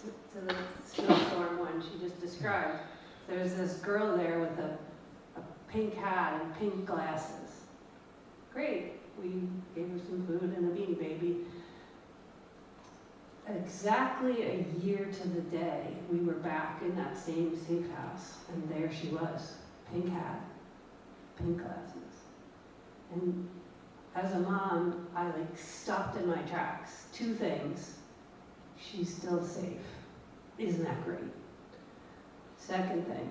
to the snowstorm one she just described, there was this girl there with a pink hat and pink glasses. Great. We gave her some food and a Beanie Baby. Exactly a year to the day, we were back in that same safe house, and there she was, pink hat, pink glasses. And as a mom, I stopped in my tracks. Two things. She's still safe. Isn't that great? Second thing,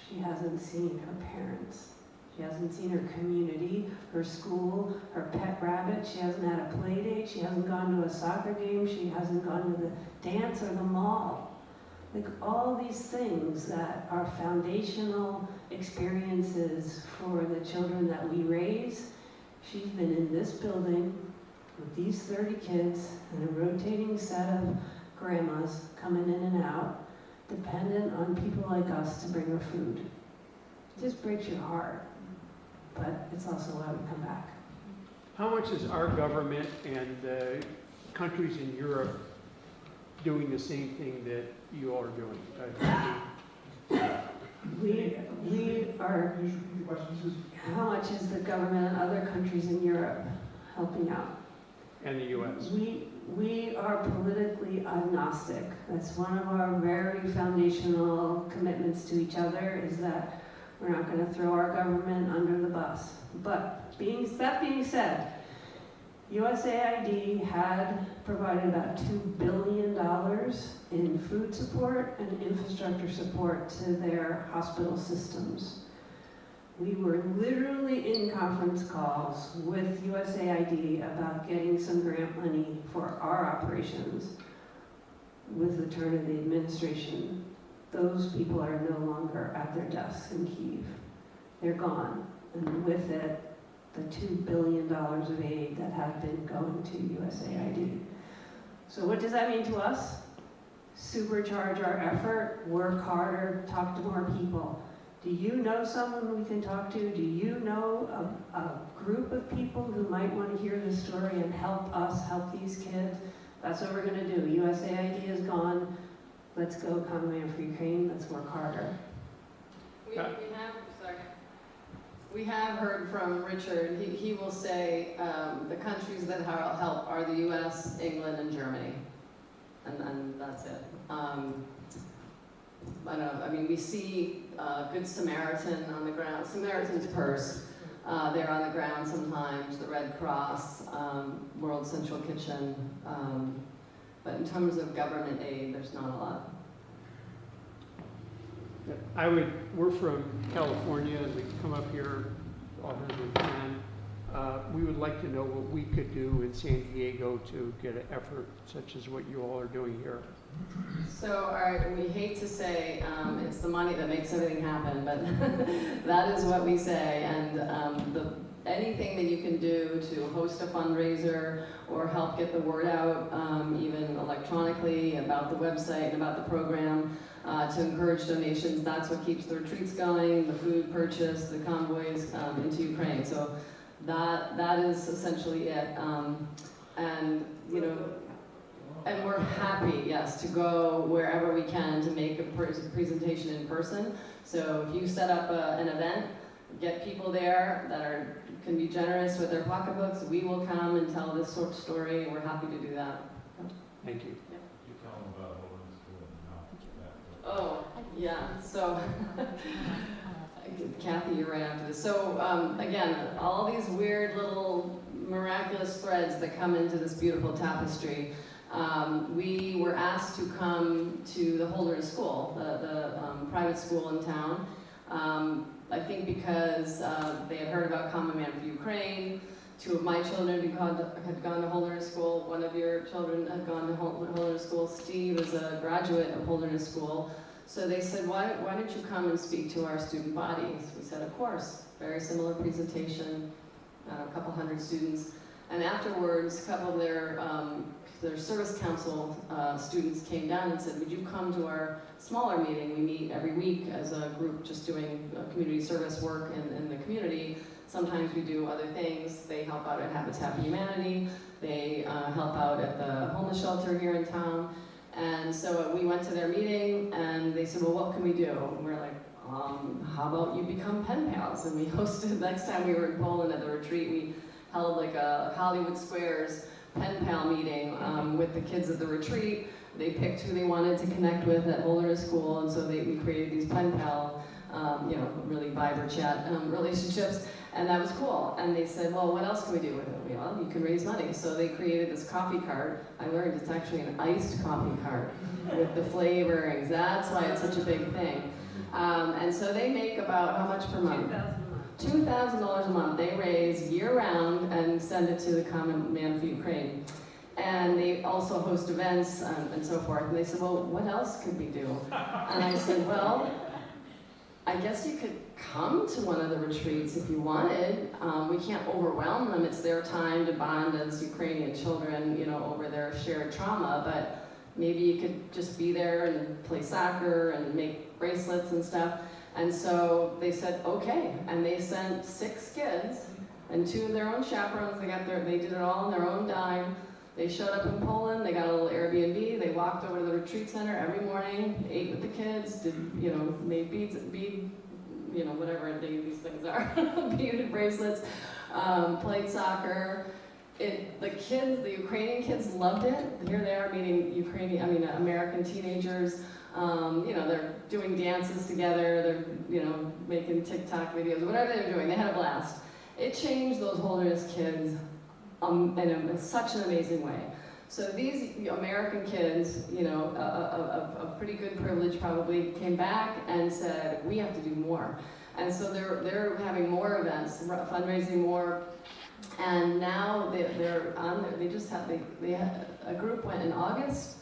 she hasn't seen her parents. She hasn't seen her community, her school, her pet rabbit. She hasn't had a play date. She hasn't gone to a soccer game. She hasn't gone to the dance or the mall. All these things that are foundational experiences for the children that we raise. She's been in this building with these 30 kids and a rotating set of grandmas coming in and out, dependent on people like us to bring her food. It just breaks your heart, but it's also why we come back. How much is our government and countries in Europe doing the same thing that you all are doing? We are, how much is the government and other countries in Europe helping out? And the U.S.? We are politically agnostic. That's one of our very foundational commitments to each other, is that we're not going to throw our government under the bus. But that being said, USAID had provided about $2 billion in food support and infrastructure support to their hospital systems. We were literally in conference calls with USAID about getting some grant money for our operations. With the turn of the administration, those people are no longer at their desks in Kyiv. They're gone, and with it, the $2 billion of aid that had been going to USAID. So what does that mean to us? Supercharge our effort, work harder, talk to more people, Do you know someone we can talk to? Do you know a group of people who might want to hear this story and help us help these kids? That's what we're going to do. USAID is gone. Let's go, Common Man for Ukraine. Let's work harder. We have heard from Richard. He will say the countries that help are the U.S., England, and Germany, and that's it. I don't know. I mean, we see Good Samaritan on the ground. Samaritan's Purse. They're on the ground sometimes. The Red Cross, World Central Kitchen. But in terms of government aid, there's not a lot. We're from California, and we come up here often as we can. We would like to know what we could do in San Diego to get an effort such as what you all are doing here. So, all right, we hate to say it's the money that makes everything happen, but that is what we say. And anything that you can do to host a fundraiser or help get the word out, even electronically, about the website and about the program, to encourage donations, that's what keeps the retreats going, the food purchase, the convoys into Ukraine. So that is essentially it. And, you know, and we're happy, yes, to go wherever we can to make a presentation in person. So if you set up an event, get people there that can be generous with their pocketbooks, we will come and tell this sort of story. We're happy to do that. Thank you. Yeah. You tell them about Holding School and Oh, yeah, so, Kathy, you're right after this. So, again, all these weird little miraculous threads that come into this beautiful tapestry. We were asked to come to the Holderness School, the private school in town. I think because they had heard about Common Man for Ukraine. 2 of my children had gone to Holderness School. 1 of your children had gone to Holderness School. Steve is a graduate of Holderness School. So they said, why don't you come and speak to our student body? So we said, of course. Very similar presentation, a couple hundred students. And afterwards, a couple of their service council students came down and said, would you come to our smaller meeting? We meet every week as a group just doing community service work in the community. Sometimes we do other things. They help out at Habitat for Humanity. They help out at the homeless shelter here in town. And so we went to their meeting and they said, well, what can we do? And we're like, how about you become pen pals? And we hosted, next time we were in Poland at the retreat, we held like a Hollywood Squares pen pal meeting with the kids at the retreat. They picked who they wanted to connect with at Holderness School, and so we created these pen pal, really Viber chat relationships, and that was cool. And they said, well, what else can we do with it? Well, you can raise money. So they created this coffee cart. I learned it's actually an iced coffee cart with the flavorings. That's why it's such a big thing. And so they make about how much per month? $2,000 a month they raise year-round and send it to the Common Man for Ukraine. And they also host events and so forth. And they said, well, what else could we do? And I said, well, I guess you could come to one of the retreats if you wanted. We can't overwhelm them. It's their time to bond as Ukrainian children, over their shared trauma. But maybe you could just be there and play soccer and make bracelets and stuff. And so they said, okay, and they sent 6 kids and 2 of their own chaperones. They did it all on their own dime. They showed up in Poland, they got a little Airbnb, they walked over to the retreat center every morning, ate with the kids, made whatever these things are, beaded bracelets, played soccer. The Ukrainian kids loved it. Here they are meeting American teenagers. They're doing dances together, they're, making TikTok videos, whatever they're doing, they had a blast. It changed those Holderness kids in such an amazing way. So these American kids, of pretty good privilege probably, came back and said, we have to do more. And so they're having more events, fundraising more, and now they're on there. They had a group went in August,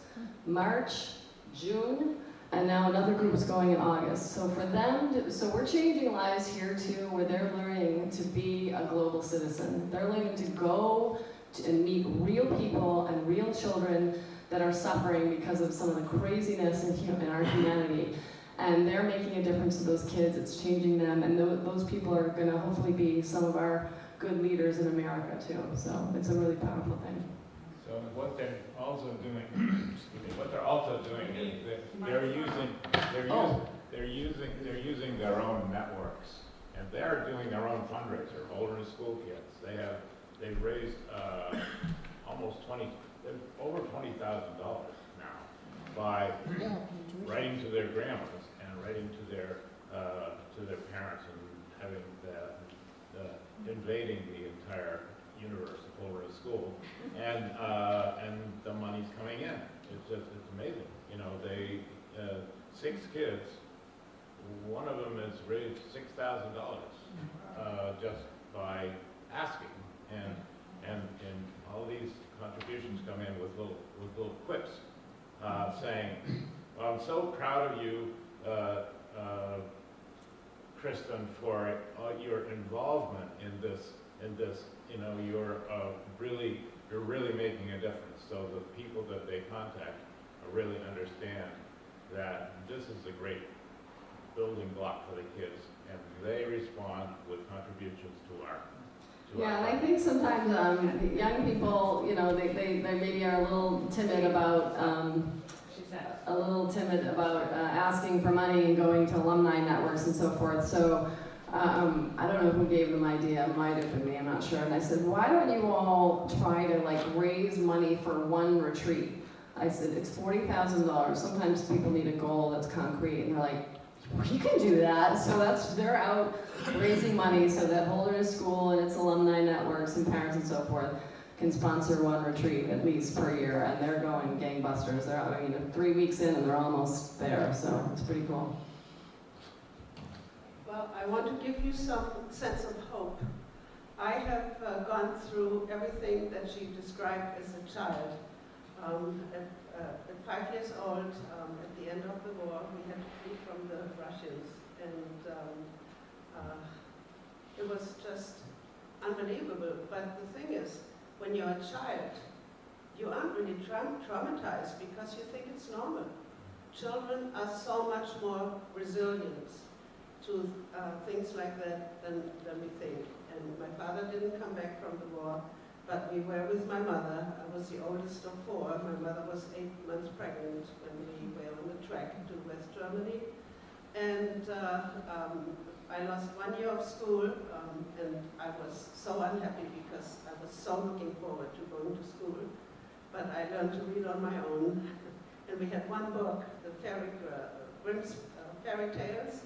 March, June, and now another group is going in August. So for them, so we're changing lives here too, where they're learning to be a global citizen. They're learning to go and meet real people and real children that are suffering because of some of the craziness in our humanity. And they're making a difference to those kids, it's changing them, and those people are gonna hopefully be some of our good leaders in America too. So it's a really powerful thing. So what they're also doing, is that they're using their own networks, and they're doing their own fundraiser, Holderness school kids. They've raised over $20,000 now by writing to their grandmas and writing to their parents and having invading the entire universe of Holderness school, and the money's coming in. It's amazing. You know, they 6 kids. One of them has raised $6,000 just by asking, and all these contributions come in with little quips saying, well, "I'm so proud of you, Kristen, for your involvement in this. You know, you're really making a difference." So the people that they contact really understand that this is a great building block for the kids, and they respond with contributions to our. Yeah, and I think sometimes young people, you know, they maybe are a little timid about asking for money and going to alumni networks and so forth. So I don't know who gave them the idea. It might have been me. I'm not sure. And I said, why don't you all try to like raise money for one retreat? I said, it's $40,000. Sometimes people need a goal that's concrete, and they're like, you can do that. So they're out raising money so that Holderness School and its alumni networks and parents and so forth can sponsor one retreat at least per year, and they're going gangbusters. They're, 3 weeks in and they're almost there, so it's pretty cool. Well, I want to give you some sense of hope. I have gone through everything that she described as a child. At 5 years old, at the end of the war, we had to flee from the Russians, and it was just unbelievable. But the thing is, when you're a child, you aren't really traumatized because you think it's normal. Children are so much more resilient to things like that than we think. And my father didn't come back from the war, but we were with my mother. I was the oldest of 4. My mother was 8 months pregnant when we were on the track to West Germany. And I lost 1 year of school, and I was so unhappy because I was so looking forward to going to school. But I learned to read on my own. And we had one book, the Grimm's fairy tales,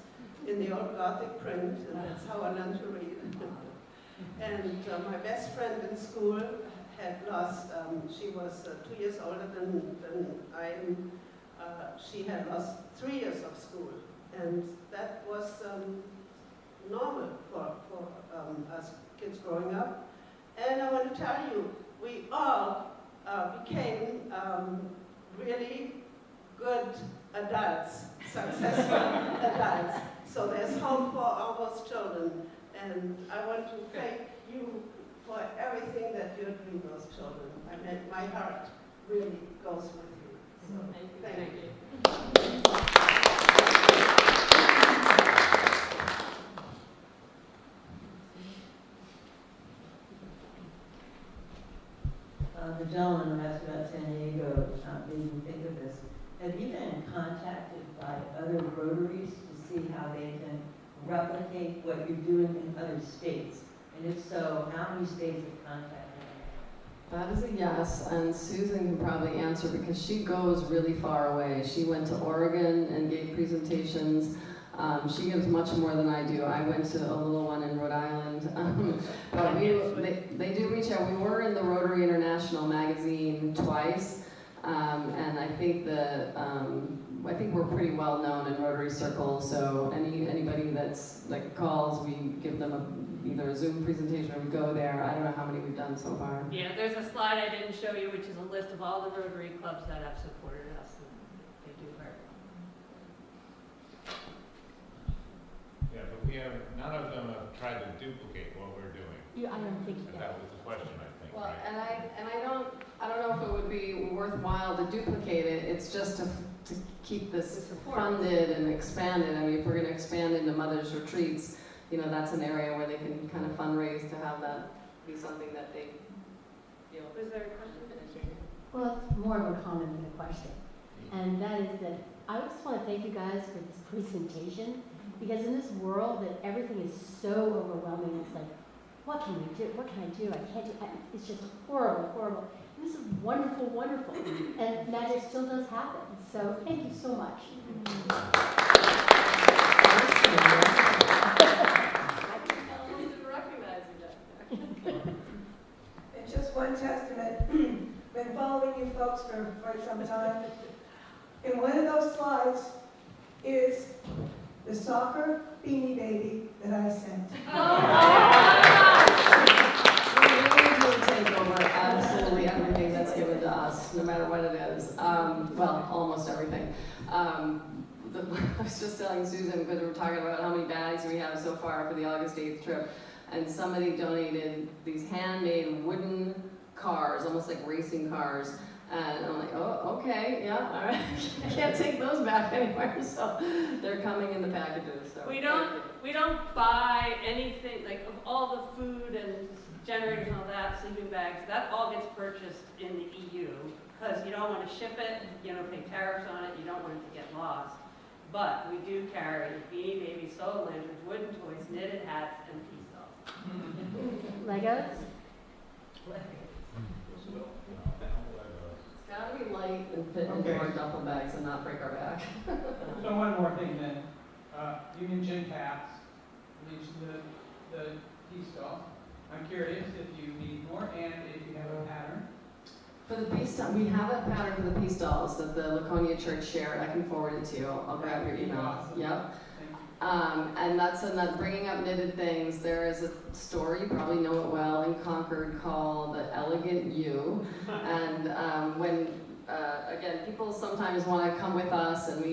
in the old Gothic print, and that's how I learned to read. And my best friend in school had lost, she was 2 years older than I am, she had lost 3 years of school. And that was normal for us kids growing up. And I want to tell you, we all became really good adults, successful adults. So there's hope for all those children. And I want to thank you for everything that you're doing those children. I mean, my heart really goes with you. So thank you. The gentleman who asked about San Diego made me think of this. Have you been contacted by other Rotaries to see how they can replicate what you're doing in other states? And if so, how many states have contacted you? That is a yes, and Susan can probably answer because she goes really far away. She went to Oregon and gave presentations. She gives much more than I do. I went to a little one in Rhode Island. But they do reach out. We were in the Rotary International magazine twice, and I think we're pretty well known in Rotary circles. So anybody that's like calls, we give them either a Zoom presentation or we go there. I don't know how many we've done so far. Yeah, there's a slide I didn't show you, which is a list of all the Rotary clubs that have supported us. And they do very well. Yeah, but none of them have tried to duplicate what we're doing. I don't think so. That was the question, I think. Well, right? and I don't know if it would be worthwhile to duplicate it. It's just to keep this funded and expanded. I mean, if we're gonna expand into mothers' retreats, you know, that's an area where they can kind of fundraise to have that be something that they feel. Was there a question? Well, it's more of a comment than a question. And that is that I just want to thank you guys for this presentation, because in this world that everything is so overwhelming, it's like, what can we do? What can I do? I can't do it's just horrible, horrible. And this is wonderful, wonderful. And magic still does happen. So thank you so much. And just one testament, been following you folks for quite some time. And one of those slides is the soccer beanie baby that I sent. We really do take over absolutely everything that's given to us, no matter what it is. Well, almost everything. I was just telling Susan, because we were talking about how many bags we have so far for the August 8th trip, and somebody donated these handmade wooden cars, almost like racing cars. And I'm like, oh, okay, yeah, all right. I can't take those back anywhere, so they're coming in the packages. So We don't buy anything, like of all the food and generators and all that, sleeping bags, that all gets purchased in the EU, because you don't want to ship it, you don't pay tariffs on it, you don't want it to get lost. But we do carry Beanie Baby, solar lanterns, wooden toys, knitted hats, and pea Legos? It's gotta be light and fit into our duffel bags and not break our back. So one more thing then, Union Gym Caps, leads the peace stall. I'm curious if you need more and if you have a pattern. For the peace doll, we have a pattern for the peace dolls that the Laconia Church shared. I can forward it to you. I'll grab your email. Awesome. Yep. And that's bringing up knitted things. There is a story, you probably know it well, in Concord called The Elegant You. And again, people sometimes want to come with us, and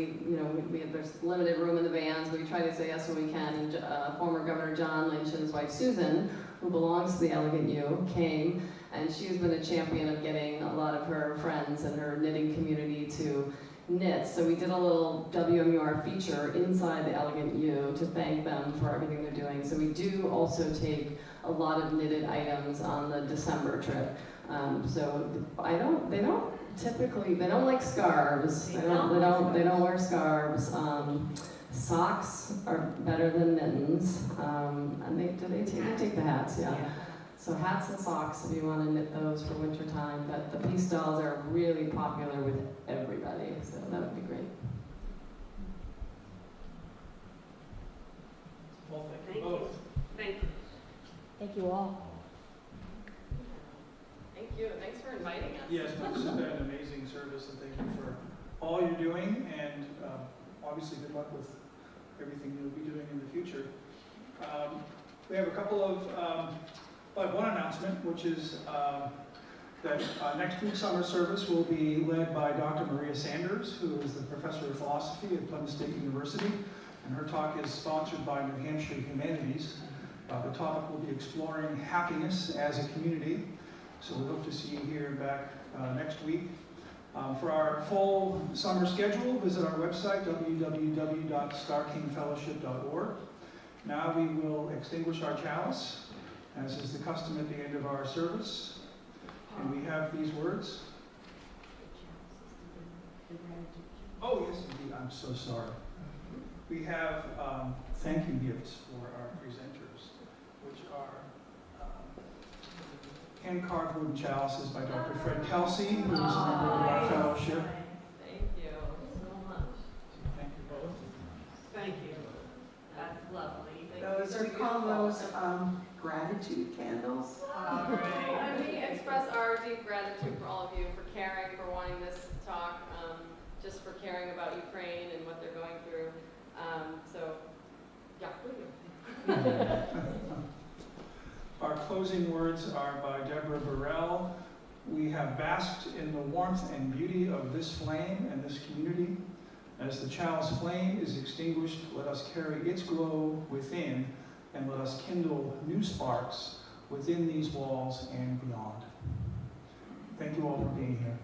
there's limited room in the vans, but we try to say yes when we can. And former Governor John Lynch and his wife Susan, who belongs to The Elegant You, came, and she's been a champion of getting a lot of her friends and her knitting community to knit. So we did a little WMUR feature inside The Elegant You to thank them for everything they're doing. So we do also take a lot of knitted items on the December trip. They don't like scarves. They don't wear scarves. Socks are better than mittens. And they take the hats, yeah. So hats and socks if you want to knit those for winter time. But the peace dolls are really popular with everybody, so that would be great. Well, Thank you. Thank you. Thank you all. Thank you. Thanks for inviting us. Yes, no, this has been an amazing service, and thank you for all you're doing, and obviously good luck with everything you'll be doing in the future. We have a couple of one announcement, which is that next week's summer service will be led by Dr. Maria Sanders, who is the professor of philosophy at Plymouth State University, and her talk is sponsored by New Hampshire Humanities. The topic will be exploring happiness as a community, so we hope to see you here and back next week. For our full summer schedule, visit our website, www.starrkingfellowship.org. Now we will extinguish our chalice, as is the custom at the end of our service. And we have these words. Oh, yes, indeed. I'm so sorry. We have thank you gifts for our presenters, which are hand-carved wooden chalices by Dr. Fred Kelsey, who is a member of our fellowship. Thank you so much. Thank you both. Thank you. That's lovely. We call those gratitude candles. All right. And we express our deep gratitude for all of you for caring, for wanting this talk, just for caring about Ukraine and what they're going through. Our closing words are by Deborah Burrell. We have basked in the warmth and beauty of this flame and this community. As the chalice flame is extinguished, let us carry its glow within, and let us kindle new sparks within these walls and beyond. Thank you all for being here.